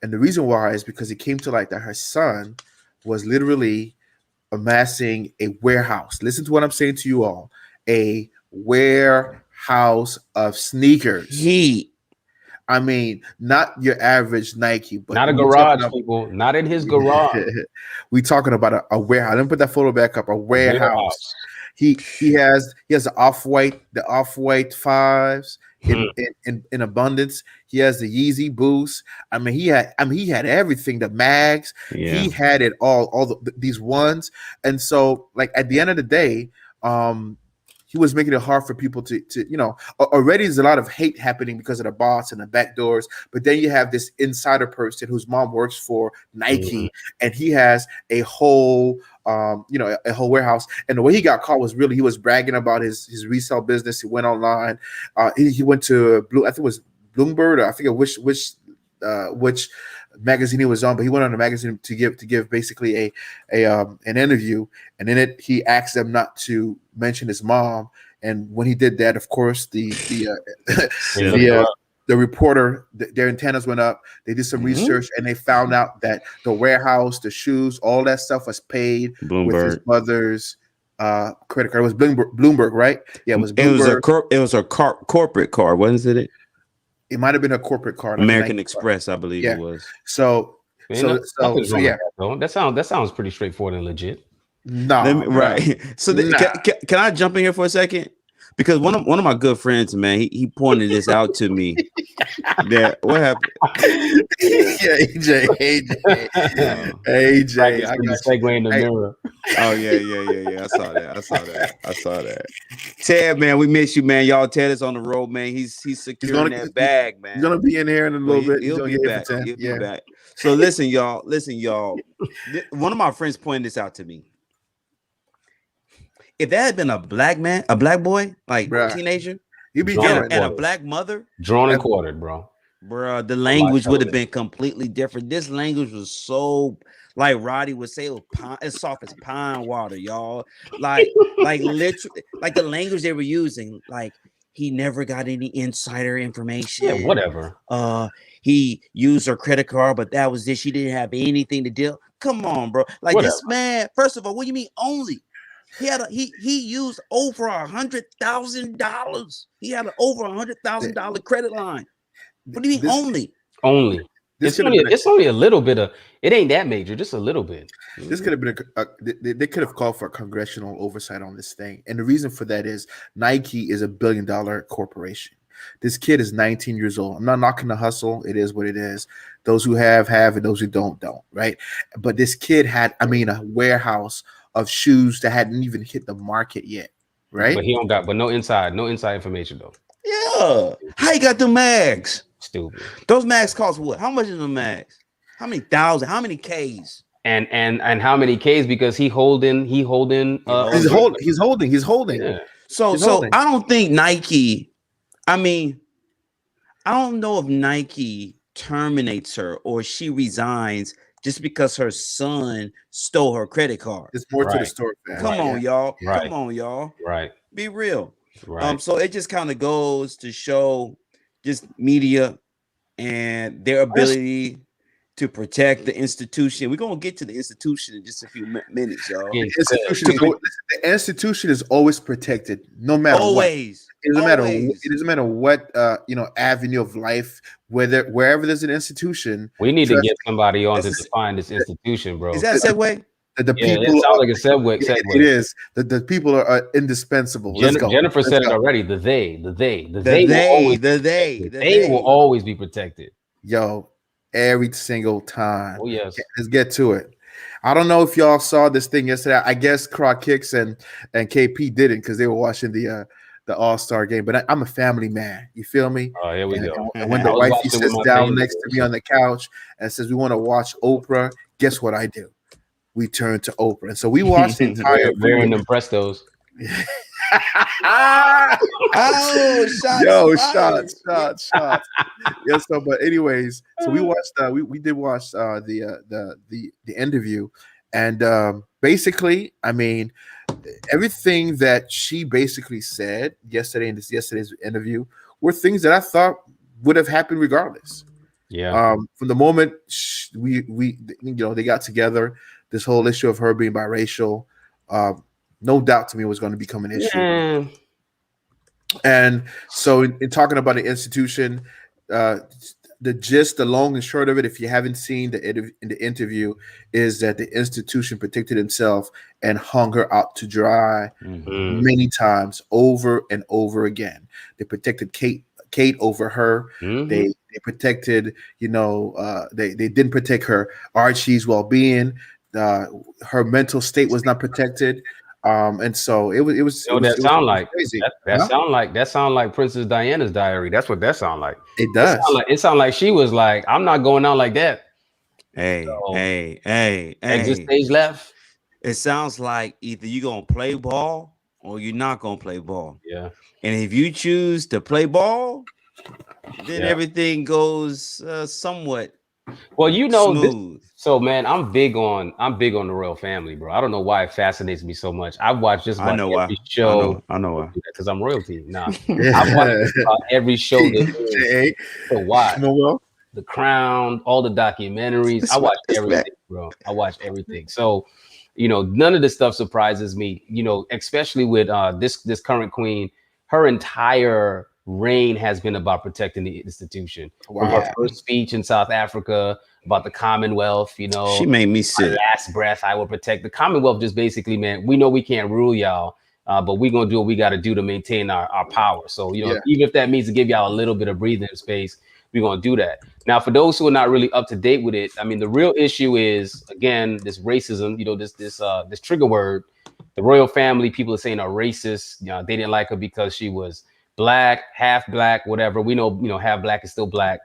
and the reason why is because it came to light that her son was literally amassing a warehouse. Listen to what I'm saying to you all. A warehouse of sneakers. I mean, not your average Nike, but not a garage, people. Not in his garage. We talking about a warehouse. Let me put that photo back up. A warehouse. He has the off-white fives in abundance. He has the Yeezy boosts. I mean, he had everything. The mags. Yeah. He had it all. These ones. And so, like at the end of the day, he was making it hard for people to already there's a lot of hate happening because of the bots and the back doors. But then you have this insider person whose mom works for Nike, and he has a whole a whole warehouse. And the way he got caught was really, he was bragging about his resale business. He went online. He went to I think it was Bloomberg, or I forget which magazine he was on, but he went on the magazine to give basically an interview, and in it he asked them not to mention his mom. And when he did that, of course, the reporter, their antennas went up. They did some research, and they found out that the warehouse, the shoes, all that stuff was paid with his mother's credit card. It was Bloomberg, right? Yeah, it was Bloomberg. It was a corporate card, wasn't it? It might have been a corporate card. American Express, I believe it was. So yeah. That sounds pretty straightforward and legit. No, right. So can I jump in here for a second? Because one of my good friends, man, he pointed this out to me. That what happened? Yeah, AJ, I got segue in the mirror. Oh yeah. I saw that. Ted, man, we miss you, man. Y'all, Ted is on the road, man. He's He's securing gonna that bag, he's man. gonna be in here in a Well, little bit. He's he'll gonna be get here back. for 10. He'll Yeah. be back. So listen, y'all. One of my friends pointed this out to me. If that had been a black man, a black boy, like Bruh. teenager, You be Drawn good and, right and now. a black mother, Drawn and quartered, bro. bruh, the On my language would have television. been completely different. This language was so, like Roddy would say, it was as soft as pine water, y'all. Like literally, like the language they were using, like he never got any insider information. Yeah, whatever. He used her credit card, but that was it. She didn't have anything to deal. Come on, bro. Like Whatever. this man, first of all, what do you mean only? He used over $100,000. He had an over $100,000 credit line. What do you mean This- only? Only. This It's could have only, been it's only a little bit of. It ain't that major, just a little bit. This could have been they could have called for a congressional oversight on this thing, and the reason for that is Nike is $1 billion corporation. This kid is 19 years old. I'm not knocking the hustle. It is what it is. Those who have, and those who don't, right? But this kid had, a warehouse of shoes that hadn't even hit the market yet, right? But he don't got, but no inside information though. Yeah. How you got the mags? Stupid. Those mags cost what? How much is the mags? How many thousand? How many Ks? And how many Ks? Because he's holding. He's holding. Yeah. So I don't think Nike. I don't know if Nike terminates her or she resigns just because her son stole her credit card. It's more to the Right. story. Man. Come on, y'all. Right. Come on, y'all. Right. Be real. Right. So it just kind of goes to show just media and their ability to protect the institution. We're gonna get to the institution in just a few minutes, y'all. Yeah. The institution is always protected, no matter what. Always. It doesn't matter what avenue of life, wherever there's an institution. We need to trust get somebody on to This is- define this institution, bro. Is that a segue? the Yeah, people it sounds like a segue. it is. The people are indispensable. Let's go. Jennifer Let's said go. it already. The they will always be protected. Yo, every single time. Oh yes. Let's get to it. I don't know if y'all saw this thing yesterday. I guess Croc Kicks and KP didn't because they were watching the All-Star game. But I'm a family man. You feel me? Oh, here we go. And when I the was wifey watching with sits my down family. next to me on the couch and says we want to watch Oprah, guess what I do? We turn to Oprah. And so we watched the entire Wearing them Prestos. Oh, shots. Yo, fired. shots. Yes, so but anyways, so we watched we did watch the interview, and basically, everything that she basically said yesterday in yesterday's interview were things that I thought would have happened regardless. Yeah. From the moment we they got together, this whole issue of her being biracial, no doubt to me was going to become an issue. Yeah. And so in talking about the institution, the long and short of it, if you haven't seen in the interview, is that the institution protected himself and hung her out to dry many times over and over again. They protected Kate over her. They protected, they didn't protect her Archie's well-being. Her mental state was not protected. And so it was crazy. That sound like Princess Diana's diary. That's what that sound like. It does. It sound like she was like, I'm not going out like that. Hey. Exit stage left. It sounds like either you're gonna play ball or you're not gonna play ball. Yeah. And if you choose to play ball, then everything goes somewhat well, smooth. So man, I'm big on the royal family, bro. I don't know why it fascinates me so much. I watch just about every show. I know why. Because I'm royalty. Nah, I watch every show that to watch. The Crown, all the documentaries. I watch everything, bro. I watch everything. So, none of this stuff surprises me. Especially with this current queen, her entire reign has been about protecting the institution. Wow. From her first speech in South Africa about the Commonwealth, she made me sick. Last breath, I will protect the Commonwealth. Just basically, man, we know we can't rule y'all, but we're gonna do what we got to do to maintain our power. So, even if that means to give y'all a little bit of breathing space, we're gonna do that. Now, for those who are not really up to date with it, I mean, the real issue is again this racism. You know, this trigger word. The royal family, people are saying are racist. You know, they didn't like her because she was black, half black, whatever. We know, half black is still black.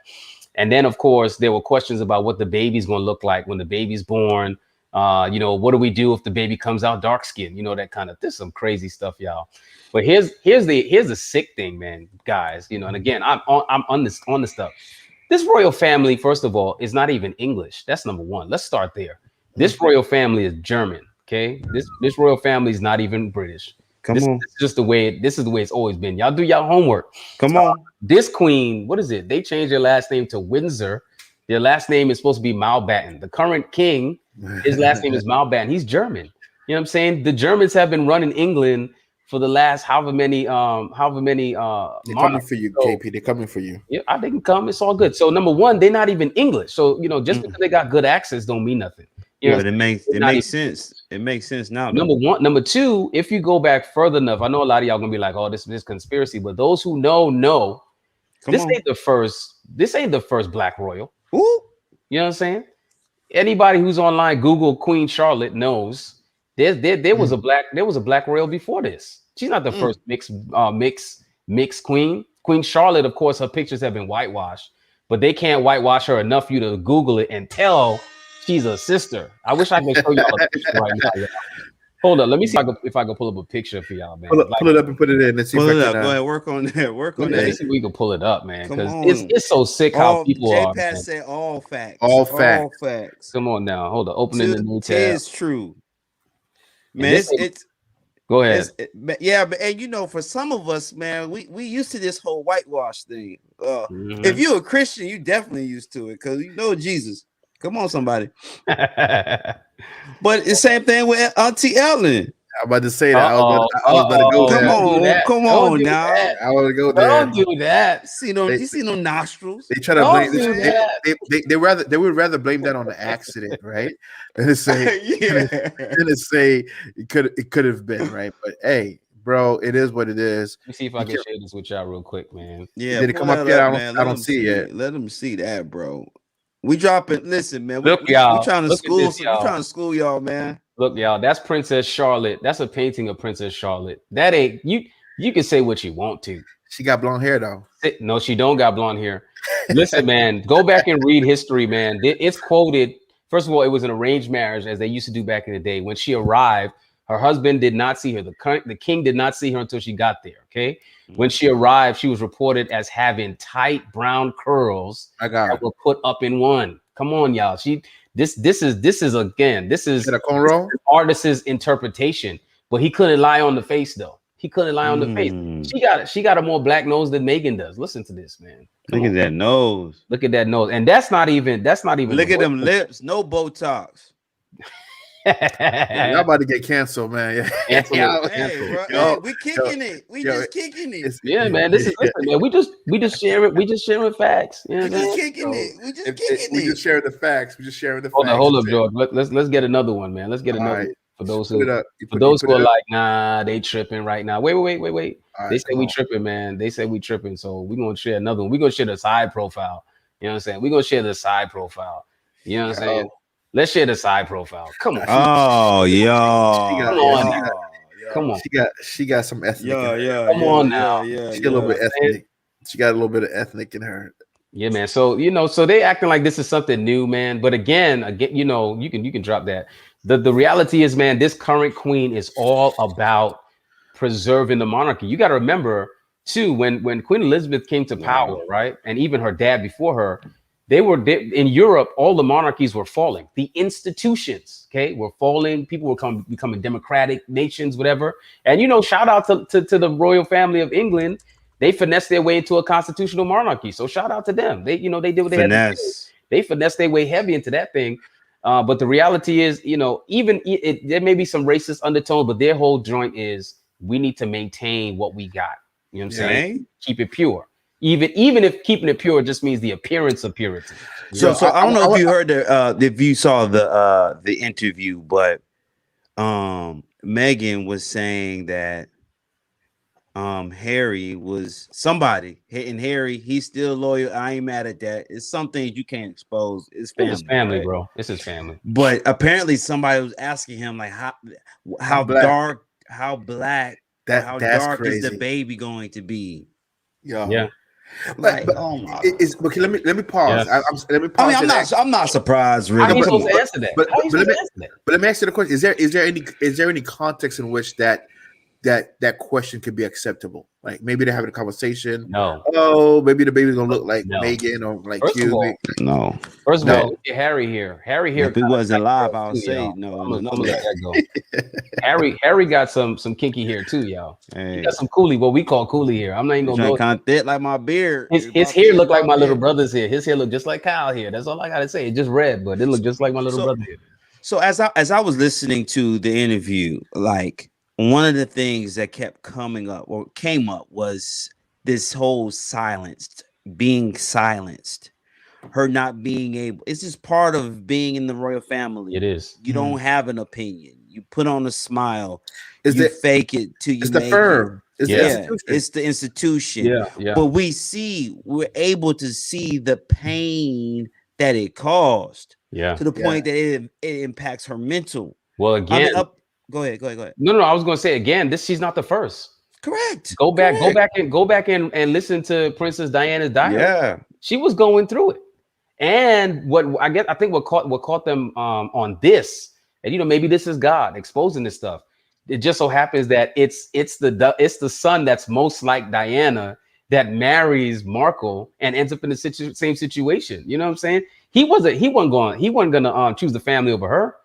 And then, of course, there were questions about what the baby's going to look like when the baby's born. What do we do if the baby comes out dark skinned? That kind of. There's some crazy stuff, y'all. But here's the sick thing, man, guys. And again, I'm on this stuff. This royal family, first of all, is not even English. That's number one. Let's start there. This royal family is German. Okay, this royal family is not even British. Come on. This is just the way. This is the way it's always been. Y'all do y'all homework. Come on. This queen, what is it? They changed their last name to Windsor. Their last name is supposed to be Mountbatten. The current king, his last name is Mountbatten. He's German. You know what I'm saying? The Germans have been running England for the last however many. They're coming for you, KP. They're coming for you. Yeah, they can come. It's all good. So number one, they're not even English. So just because they got good accents don't mean nothing. But it makes sense. It makes sense now. Number one. Number two, if you go back further enough, I know a lot of y'all gonna be like, "Oh, this conspiracy," but those who know, this ain't the first black royal. Ooh. You know what I'm saying? Anybody who's online, Google Queen Charlotte knows there was a black royal before this. She's not the first mixed queen. Queen Charlotte, of course, her pictures have been whitewashed, but they can't whitewash her enough for you to Google it and tell she's a sister. I wish I could show y'all a picture right now. Y'all. Hold up, let me see if I can pull up a picture for y'all, man. Pull it up and put it in. Let's see. Pull it up. Go ahead, work on that. Let me see if we can pull it up, man. Because it's so sick how people are. J-Pat said all facts. All facts. Come on now. Hold on. Opening the new tab. It's true. Man, it's go ahead. But for some of us, man, we used to this whole whitewash thing. If you're a Christian, you definitely used to it because you know Jesus. Come on, somebody. But the same thing with Auntie Ellen. I'm about to say that. I was about to go there. Come on now. I want to go there. Don't do that. You see no nostrils. They try to blame this. They would rather blame that on the accident, right? Than say it could have been, right? But hey, bro, it is what it is. Let me see if I can share this with y'all real quick, man. Yeah, did it come up yet? I don't see it yet. Let them see that, bro. We dropping. Listen, man. Look, y'all. We trying to school y'all, man. Look, y'all. That's Princess Charlotte. That's a painting of Princess Charlotte. That ain't you. You can say what you want to. She got blonde hair though. No, she don't got blonde hair. Listen, man. Go back and read history, man. It's quoted. First of all, it was an arranged marriage, as they used to do back in the day. When she arrived, her husband did not see her. The king did not see her until she got there. Okay. When she arrived, she was reported as having tight brown curls that were put up in one. Come on, y'all. This is a cornrow? Artist's interpretation, but he couldn't lie on the face though. He couldn't lie on the face. She got a more black nose than Meghan does. Listen to this, man. Look at that nose. Look at that nose. And that's not even. Look at them lips. No Botox. Y'all about to get canceled, man. Cancel. We kicking it. We just kicking it. Yeah, man. Listen, man. We just sharing. We just sharing facts. You know we just kicking it. We just kicking it. We just sharing the facts. Hold up, George. Let's get another one, man. Let's get another. Right. For those who are like, nah, they tripping right now. Wait. Right, they say we tripping, man. They say we tripping. So we're gonna share another one. We're gonna share the side profile. You know what I'm saying? We're gonna share the side profile. You know what I'm saying? Let's share the side profile. Come on. Oh, Come on. She got some ethnic. Come on now. She got a little bit ethnic. She got a little bit of ethnic in her. Yeah, man. So so they acting like this is something new, man. But again, you can drop that. The reality is, man, this current queen is all about preserving the monarchy. You got to remember too, when Queen Elizabeth came to power, right, and even her dad before her. They in Europe, all the monarchies were falling. The institutions, were falling. People were becoming democratic nations, whatever. And, shout out to the royal family of England. They finessed their way into a constitutional monarchy. So shout out to them. They did what they had to do. They finessed their way heavy into that thing. But the reality is, even there may be some racist undertone, but their whole joint is we need to maintain what we got. You know what I'm saying? Keep it pure. Even if keeping it pure just means the appearance of purity. So I don't know if you heard if you saw the interview, but Meghan was saying that Harry was somebody hitting Harry. He's still loyal. I ain't mad at that. It's some things you can't expose. It's It's his family, family, right? bro. It's his family. But apparently somebody was asking him like I'm how black. dark, how black, or how That's dark is the crazy. baby going to be? Yo. Yeah. Like, But oh my. okay. Let me pause. Yeah. Let me pause. I'm not surprised, How really. you Come supposed to on. answer that? But, How you but let supposed me to answer that? but let me ask you the question: is there any context in which that question could be acceptable? Like maybe they're having a conversation. No. Oh, maybe the baby's gonna look like No. Megan or like First of Q. all, No. First of No. all, look at Harry here. Harry here. If it got wasn't a live, girl I would too, say y'all. no. I'm No. gonna let that go. Harry got some kinky hair too, y'all. He Hey, got some coolie, what we call coolie hair. I'm not even you gonna trying know. to kind of thick like my beard. His hair look like my little brother's hair. His hair look just like Kyle here. That's all I gotta say. It's just red, but it look just like my little brother here. So as I was listening to the interview, like one of the things that kept coming up or came up was this whole being silenced, her not being able. It's just part of being in the royal family. It is. You don't have an opinion. You put on a smile. Is You it? fake it till you It's the make firm. It's the Yeah. institution. it's the institution. Yeah, yeah. But we're able to see the pain that it caused. Yeah. To the point that it impacts her mental. Well, again, go ahead. No, I was gonna say again, she's not the first. Correct. Go back and listen to Princess Diana's diary. Yeah. She was going through it. And I think what caught them on this, and maybe this is God exposing this stuff. It just so happens that it's the son that's most like Diana that marries Markle and ends up in the same situation. You know what I'm saying? He wasn't gonna choose the family over her.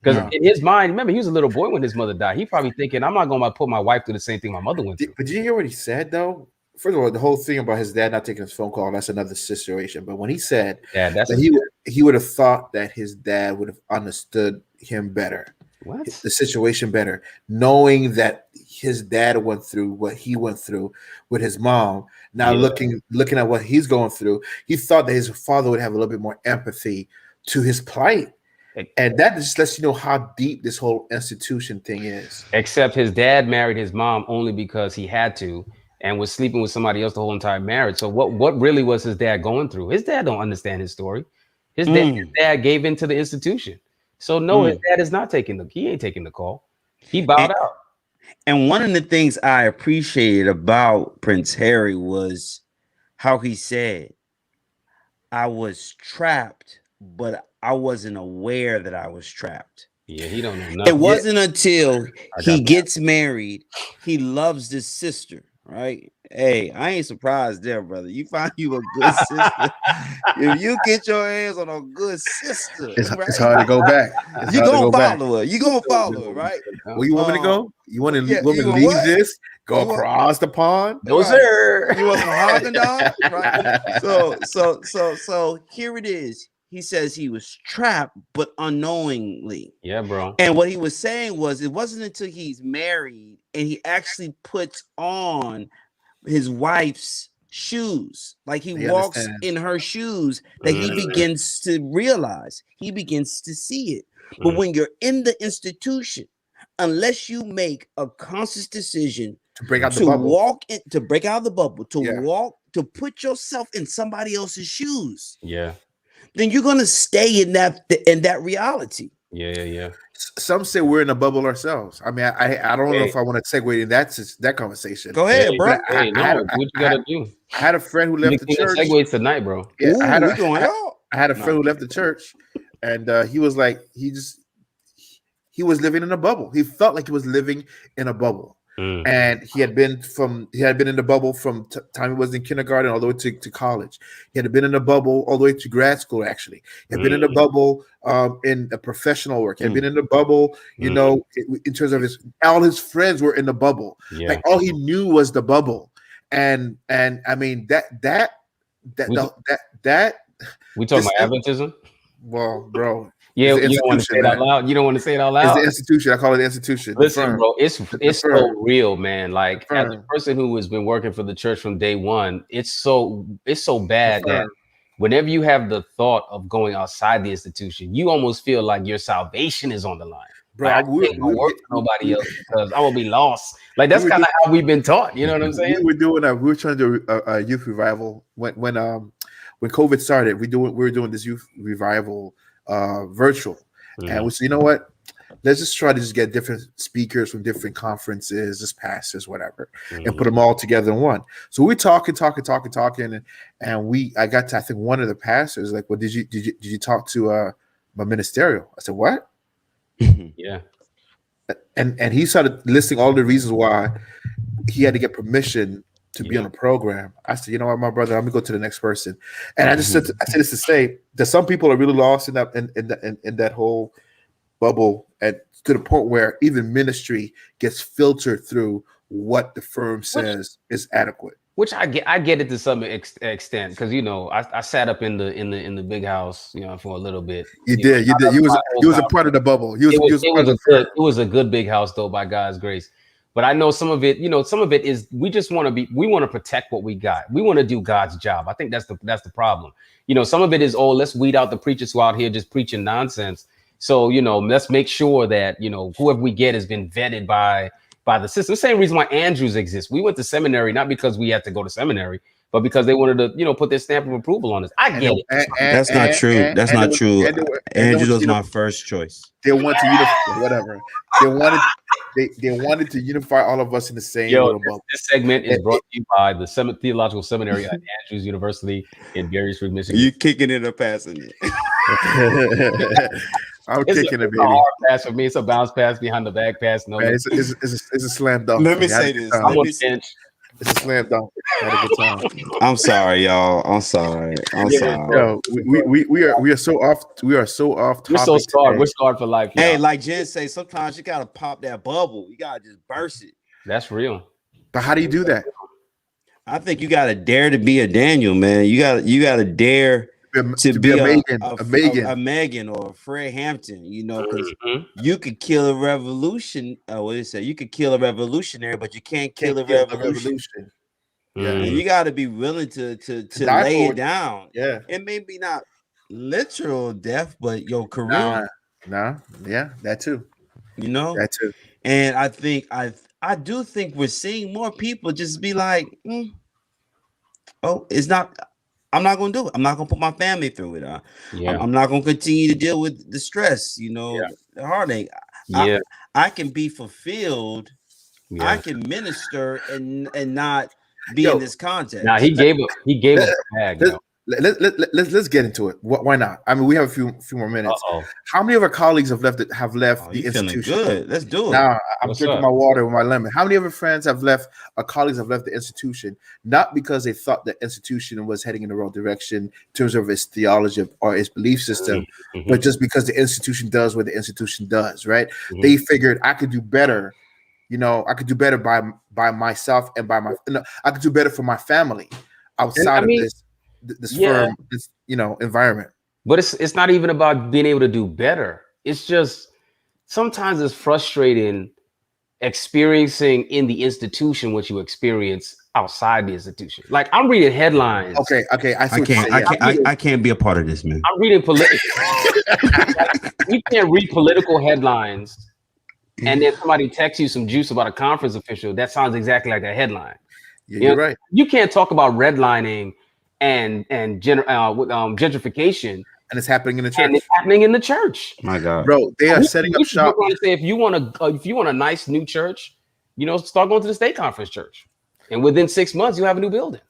Because in his mind, remember, he was a little boy when his mother died. He probably thinking, I'm not going to put my wife through the same thing my mother went through. But did you hear what he said, though? First of all, the whole thing about his dad not taking his phone call, that's another situation. But when he said that he would have thought that his dad would have understood him better, the situation better, knowing that his dad went through what he went through with his mom. Now looking at what he's going through, he thought that his father would have a little bit more empathy to his plight. And that just lets you know how deep this whole institution thing is. Except his dad married his mom only because he had to and was sleeping with somebody else the whole entire marriage. So what really was his dad going through? His dad don't understand his story. His dad gave into the institution. So no, his dad is not he ain't taking the call. He bowed out. And one of the things I appreciated about Prince Harry was how he said, I was trapped, but I wasn't aware that I was trapped. Yeah, he don't know nothing. It wasn't until he gets married, he loves this sister, right? Hey, I ain't surprised there, brother. You find you a good sister. If you get your hands on a good sister, it's hard to go back. You gonna follow her. You gonna follow her, right? Where you want me to go? You want to leave this? Go across the pond? No, sir. You want some Haagen-Dazs? Right? So here it is. He says he was trapped, but unknowingly. Yeah, bro. And what he was saying was, it wasn't until he's married and he actually puts on his wife's shoes, like he walks in her shoes, that he begins to realize, he begins to see it. But when you're in the institution, unless you make a conscious decision to break out the bubble, walk in, to break out of the bubble, walk, to put yourself in somebody else's shoes, then you're gonna stay in that reality. Yeah. Some say we're in a bubble ourselves. I mean, I don't know if I want to segue in that conversation. Go ahead, bro. What you gotta do? I had a friend who left the church. Segues tonight, bro. Yeah, I had a friend who left the church, and he was like, he was living in a bubble. He felt like he was living in a bubble. And he had been in the bubble from time he was in kindergarten all the way to college. He had been in the bubble all the way to grad school. Actually, he had been in the bubble in the professional work. He had been in the bubble, in terms of all his friends were in the bubble. Like all he knew was the bubble. And I mean that we talking about Adventism. Well, bro. Yeah, you don't want to say it out loud. You don't want to say it out loud. It's the institution. I call it the institution. Listen, bro, it's so real, man. Like as a person who has been working for the church from day one, it's so bad that whenever you have the thought of going outside the institution, you almost feel like your salvation is on the line. bro. Like, I can't go work for nobody else because I will be lost. Like that's kind of how we've been taught. You know what I'm saying? We were trying to do a youth revival when COVID started. We were doing this youth revival virtual, and we said, you know what? Let's just try to just get different speakers from different conferences, just pastors, whatever, and put them all together in one. So we talking, and I got to, I think one of the pastors like, well, did you talk to my ministerial? I said, what? Yeah. And he started listing all the reasons why he had to get permission to be on the program. I said, you know what, my brother, I'm gonna go to the next person. And I said this to say that some people are really lost in that whole bubble, and to the point where even ministry gets filtered through what the firm says is adequate. Which I get it to some extent, because I sat up in the big house for a little bit. You did. You was a part of the bubble. It was a good big house though, by God's grace. But I know some of it. Some of it is we just want to protect what we got. We want to do God's job. I think that's the problem. Some of it is, let's weed out the preachers who are out here just preaching nonsense. So let's make sure that whoever we get has been vetted by the system. The same reason why Andrews exists. We went to seminary not because we had to go to seminary, but because they wanted to put their stamp of approval on us. I get it. That's not true. That's not true. Andrews was my first choice. They wanted to unify whatever. They wanted to unify all of us in the same little bubble. This segment is brought to you by the Theological Seminary at Andrews University in Berrysburg, Michigan. You kicking it or passing it? I'm kicking it, baby. It's a hard pass for me. It's a bounce pass behind the back pass. No, man, it's a slam dunk. Let me say this. It's a slam dunk. Had a good time. I'm sorry, y'all. I'm sorry. Yo, we are so off. We are so off topic. We're so scarred. We're scarred for life. Hey, like Jen say, sometimes you gotta pop that bubble. You gotta just burst it. That's real. But how do you do that? I think you gotta dare to be a Daniel, man. You gotta dare to be a Megan or a Fred Hampton, because you could kill a revolution. What did it say? You could kill a revolutionary, but you can't kill a revolution. Yeah, and you got to be willing to lay it down. Yeah, it may be not literal death, but your career. Yeah, that too. That too. And I think I do think we're seeing more people just be like, it's not. I'm not going to do it. I'm not going to put my family through it. I'm not going to continue to deal with the stress, the heartache. Yeah. I can be fulfilled. Yeah. I can minister and not be in this context. Now he gave a bag. Let's get into it. Why not? I mean, we have a few more minutes. How many of our colleagues have left the institution? Good. Let's do it. Now I'm drinking my water with my lemon. How many of our friends have left? Our colleagues have left the institution not because they thought the institution was heading in the wrong direction in terms of its theology or its belief system, but just because the institution does what the institution does. Right? They figured I could do better. I could do better by myself and I could do better for my family outside of this firm, this environment. But it's not even about being able to do better. It's just sometimes it's frustrating experiencing in the institution what you experience outside the institution. Like I'm reading headlines. Okay. I can't be a part of this, man. I'm reading political. You can't read political headlines and then somebody texts you some juice about a conference official. That sounds exactly like a headline. Yeah, you're right. You can't talk about redlining and gentrification, and it's happening in the church. And it's happening in the church. My God, bro, they are setting up shop. Say if you want a nice new church, start going to the state conference church, and within 6 months you have a new building,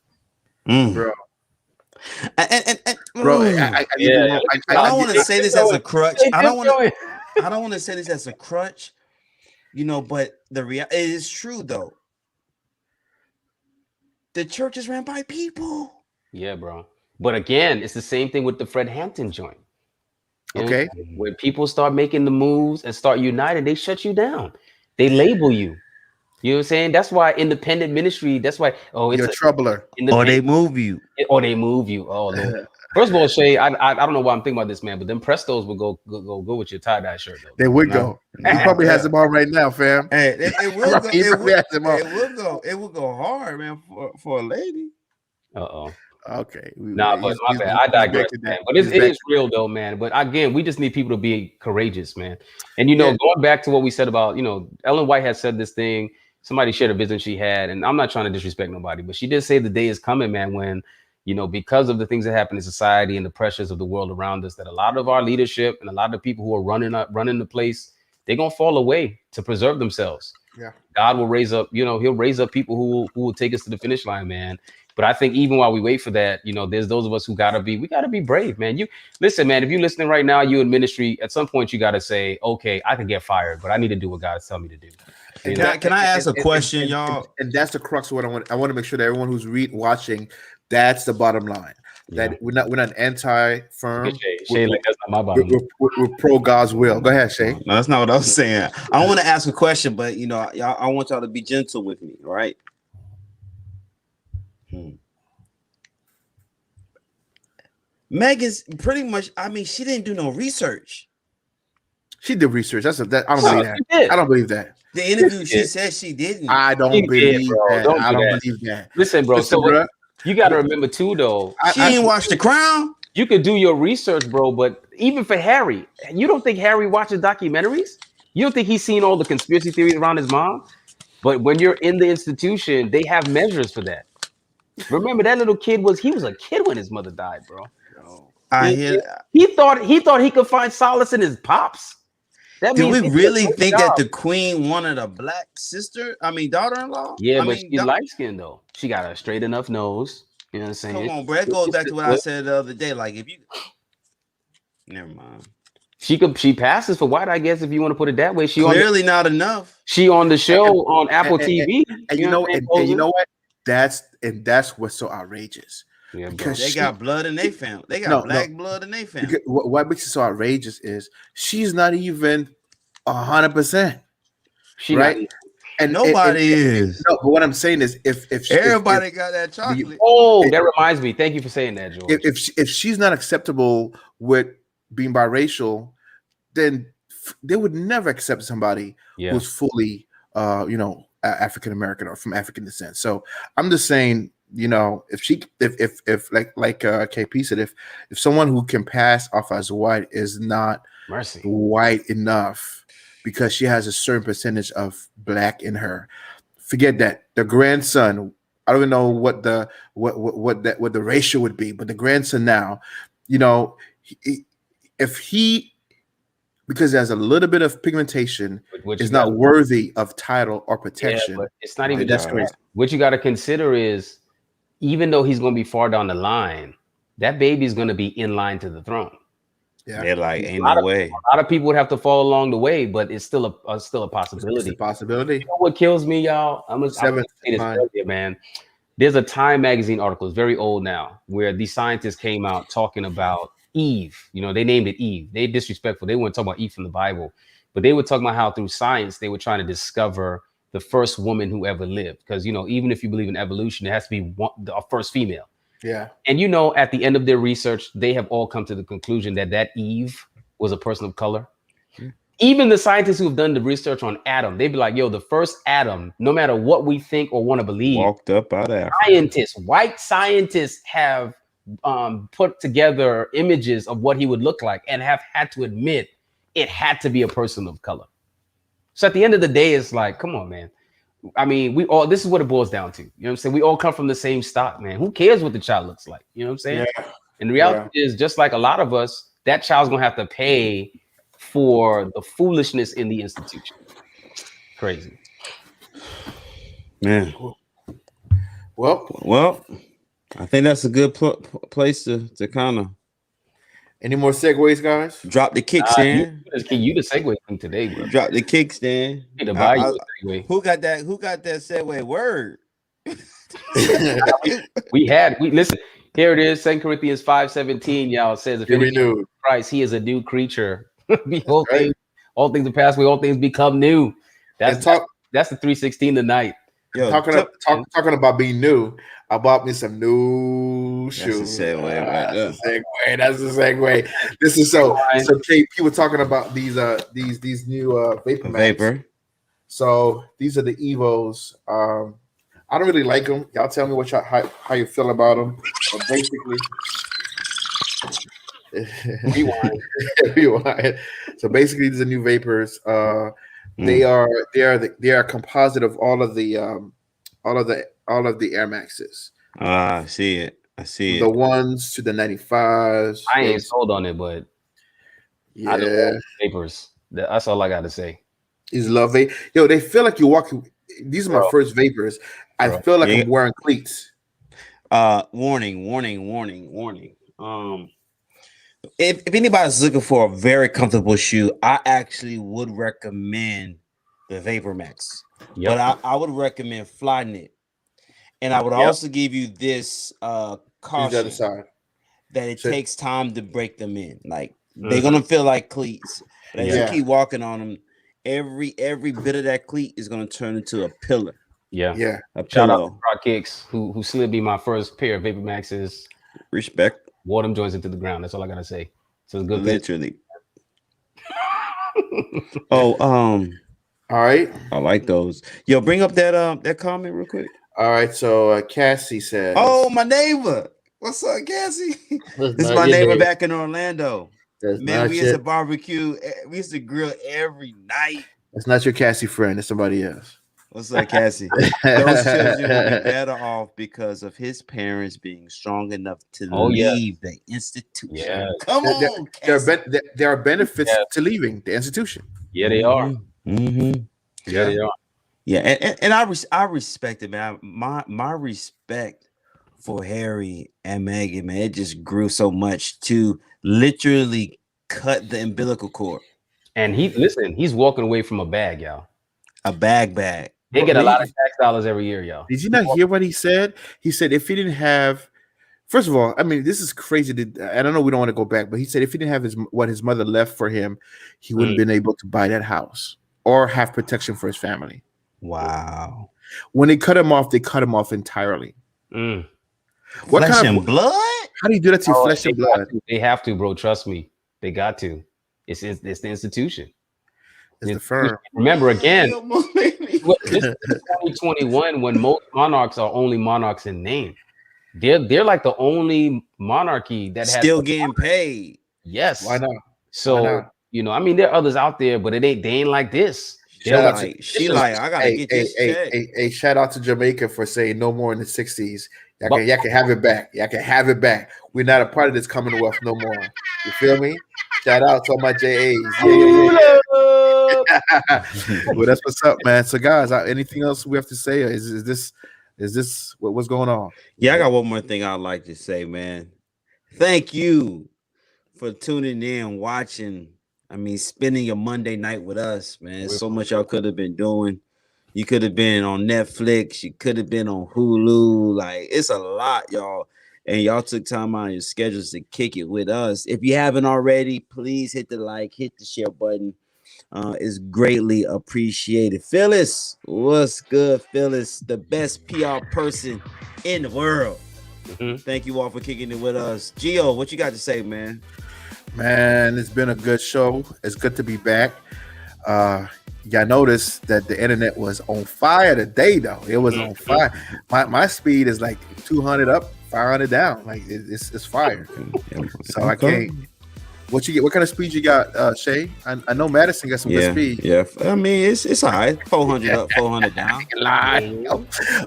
bro. I don't want to say this as a crutch. I don't want to say this as a crutch, but the reality is true though. The church is ran by people. Yeah, bro. But again, it's the same thing with the Fred Hampton joint. Okay. When people start making the moves and start united, they shut you down. They label you. You know what I'm saying? That's why independent ministry, that's why, it's you're a troubler. Or they move you. Oh, Lord. First of all, Shay, I don't know why I'm thinking about this, man, but them Prestos would go with your tie-dye shirt, though. They would go. He probably has them on right now, fam. Hey, it will go. It will go hard, man, for a lady. Uh-oh. Okay. Nah, but my bad. I digress, man. But it is real though, man. But again, we just need people to be courageous, man. And going back to what we said about, Ellen White had said this thing. Somebody shared a vision she had, and I'm not trying to disrespect nobody, but she did say the day is coming, man, when because of the things that happen in society and the pressures of the world around us, that a lot of our leadership and a lot of people who are running the place, they're gonna fall away to preserve themselves. Yeah. God will raise up, he'll raise up people who will take us to the finish line, man. But I think even while we wait for that, there's those of us who we gotta be brave, man. You listen, man, if you're listening right now, you in ministry, at some point you gotta say, okay, I can get fired, but I need to do what God's telling me to do. Can I ask a question, y'all? And that's the crux of what I want to make sure that everyone who's watching, that's the bottom line. Yeah. That we're not anti-firm. Shay, that's not my bottom line. We're pro God's will. Go ahead, Shay. No, that's not what I was saying. I want to ask a question, but y'all, I want y'all to be gentle with me, right? Megan's pretty much. I mean, she didn't do no research. She did research. I don't believe that. I don't believe that. The interview, she said she didn't. I don't believe that. I don't believe that. Listen, bro. So you got to remember too, though. She didn't watch The Crown. You could do your research, bro. But even for Harry, you don't think Harry watches documentaries? You don't think he's seen all the conspiracy theories around his mom? But when you're in the institution, they have measures for that. Remember, that little kid was a kid when his mother died, bro. He thought he could find solace in his pops. Do we really think that the queen wanted a black daughter-in-law? Yeah, but she's light-skinned though. She got a straight enough nose. You know what I'm saying? Come on, bro. That goes back to what I said the other day. Like, if you never mind. She passes for white, I guess, if you want to put it that way. Clearly not enough. She on the show on Apple TV. And you know what? That's what's so outrageous. Yeah, because they got blood in their family. They got black blood in their family. What makes it so outrageous is she's not even 100%. Right? And nobody is. No, but what I'm saying is, if everybody got that chocolate. That reminds me. Thank you for saying that, George. If she's not acceptable with being biracial, then they would never accept somebody who's fully, African American or from African descent. So I'm just saying, if like KP said, if someone who can pass off as white is not white enough because she has a certain percentage of black in her, forget that. The grandson, I don't even know what the ratio would be, but the grandson now, if he, because there's a little bit of pigmentation, is not worthy of title or protection. Yeah, but it's not even that's crazy. What you got to consider is, even though he's going to be far down the line, that baby is going to be in line to the throne. Yeah, they're like, ain't no way. A lot of people would have to fall along the way, but it's still a possibility. It's a possibility. You know what kills me, y'all? I'm gonna say this earlier, man. There's a Time magazine article, it's very old now, where these scientists came out talking about Eve. They named it Eve. They disrespectful. They weren't talking about Eve from the Bible, but they were talking about how through science they were trying to discover the first woman who ever lived. Because even if you believe in evolution, it has to be a first female. Yeah. And at the end of their research, they have all come to the conclusion that Eve was a person of color. Mm-hmm. Even the scientists who have done the research on Adam, they'd be like, the first Adam, no matter what we think or want to believe, walked up out of white scientists have put together images of what he would look like and have had to admit it had to be a person of color. So at the end of the day, it's like, come on, man. I mean, this is what it boils down to. You know what I'm saying? We all come from the same stock, man. Who cares what the child looks like? You know what I'm saying? Yeah. And the reality is, just like a lot of us, that child's going to have to pay for the foolishness in the institution. Crazy. Man. Well, I think that's a good place to kind of. Any more segues, guys? Drop the kickstand. You the segue thing today, bro. Drop the kickstand. Who got that? Who got that segue word? Listen. Here it is. 2 Corinthians 5:17. Y'all says, if any new Christ, he is a new creature. Behold, all things are passed away. All things become new. That's the 3:16 tonight. Yo, talking about being new. I bought me some new shoes. That's the segue. This is so KP were talking about these new vapor. So these are the Evos. I don't really like them. Y'all tell me how you feel about them. But basically, Rewind. rewind. So basically, these are new vapors. They Mm. are they are a composite of all of the Air Maxes, I see it. I see from the it. ones to the 95s. I ain't It's sold on it, but I just yeah, love the papers. That's all I got to say, is love vape. Yo, they feel like you're walking. These are my bro. first vapors. I Bro. feel like Yeah. I'm wearing cleats. Warning, warning, warning, warning. If anybody's looking for a very comfortable shoe, I actually would recommend the Vapor Max. But Yep. I would recommend Flyknit. And I would Yep. also give you this Use the other caution side. that it So, takes time to break them in. Like they're Mhm. gonna feel like cleats, but as you yeah, keep walking on them, every bit of that cleat is gonna turn into a pillar, Yeah. yeah. a Shout out to pillow. Rock Kicks, who slid me my first pair of Vapor Maxes, Respect, wore them joints into the ground. That's all I gotta say. So it's a good thing. literally. Oh, All right, I like those. Yo, bring up that comment real quick. all right. So Cassie says, Oh, my neighbor. What's up, Cassie? "That's This is not my your neighbor name. back in Orlando. That's Man, not we your. used to barbecue. We used to grill every night. That's not your Cassie friend. It's somebody else." What's up, Cassie? Those children will be better off because of his parents being strong enough to Oh yeah. leave the institution. Yeah. Come There, on, there, Cassie. there are benefits Yeah. to leaving the institution. Yeah, they are. Mhm. Yeah, they are. Yeah, and I respect it, man. My respect for Harry and Meghan, man, it just grew so much to literally cut the umbilical cord, And he's walking away from a bag, y'all. a bag. They Bro, get a lot of tax dollars every year, y'all. did you not hear what he said? He said if he didn't have, first of all, I mean, this is crazy. I don't know. We don't want to go back, but he said if he didn't have what his mother left for him, he wouldn't have been able to buy that house or have protection for his family. Wow. When they cut him off, they cut him off entirely. Mm. What Flesh kind and of blood? How do you do that to your flesh and blood? They have to, bro. Trust me. They got to. It's the institution. It's the firm. Remember again, Baby. this is 2021 when most monarchs are only monarchs in name. They're like the only monarchy that has Still getting paid. yes. Why not? So Why not? I mean, there are others out there, but they ain't like this. They're Shout out like, to She like, I gotta get this check. hey, shout out to Jamaica for saying no more in the 60s. Y'all can have it back. Y'all can have it back. We're not a part of this Commonwealth no more. You feel me? Shout out to all my JAs. Yeah. Well, that's what's up, man. So, guys, anything else we have to say? Or is this what's going on? Yeah, I got one more thing I'd like to say, man. Thank you for tuning in, watching. I mean, spending your Monday night with us, man. So much y'all could have been doing. You could have been on Netflix. You could have been on Hulu. Like, it's a lot, y'all. And y'all took time out of your schedules to kick it with us. If you haven't already, please hit the like, hit the share button. It's greatly appreciated. Phyllis, what's good, Phyllis? The best PR person in the world. Mhm. Thank you all for kicking it with us. Gio, what you got to say, man? Man, it's been a good show. It's good to be back. Y'all noticed that the internet was on fire today, though. It was on fire. My speed is like 200 up, 500 down. Like it's fire. So I can't. What you get? What kind of speed you got, Shay? I know Madison got some good speed. Yeah. I mean, it's all right. 400 up, 400 down. Lie.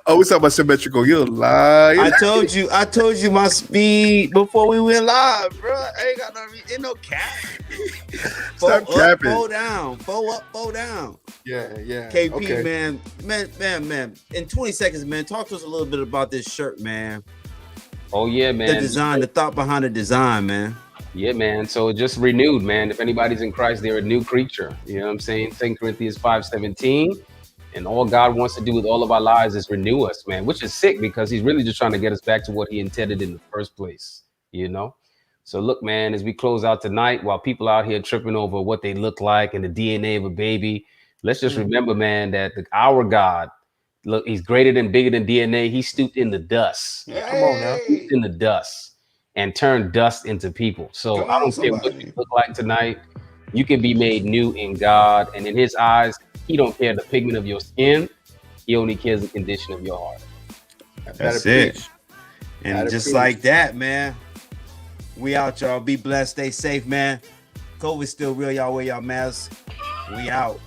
Oh, we talking about symmetrical. You lie. I told you my speed before we went live, bro. I ain't got no cap. Stop capping. 4 down, 4 up, 4 down. Yeah. KP, Okay. man. In 20 seconds, man, talk to us a little bit about this shirt, man. Oh yeah, man. The design, the thought behind the design, man. Yeah, man. So just renewed, man. If anybody's in Christ, they're a new creature. You know what I'm saying? 2 Corinthians 5:17. And all God wants to do with all of our lives is renew us, man, which is sick because he's really just trying to get us back to what he intended in the first place, So look, man, as we close out tonight, while people out here tripping over what they look like and the DNA of a baby, let's just remember, man, that our God, look, he's greater than, bigger than DNA. He stooped in the dust. Come on now. Stooped in the dust and turned dust into people. So I don't care what you look like tonight. You can be made new in God. And in his eyes, he don't care the pigment of your skin. He only cares the condition of your heart. That's it. And just like that, man, we out, y'all. Be blessed. Stay safe, man. COVID's still real. Y'all wear y'all masks. We out.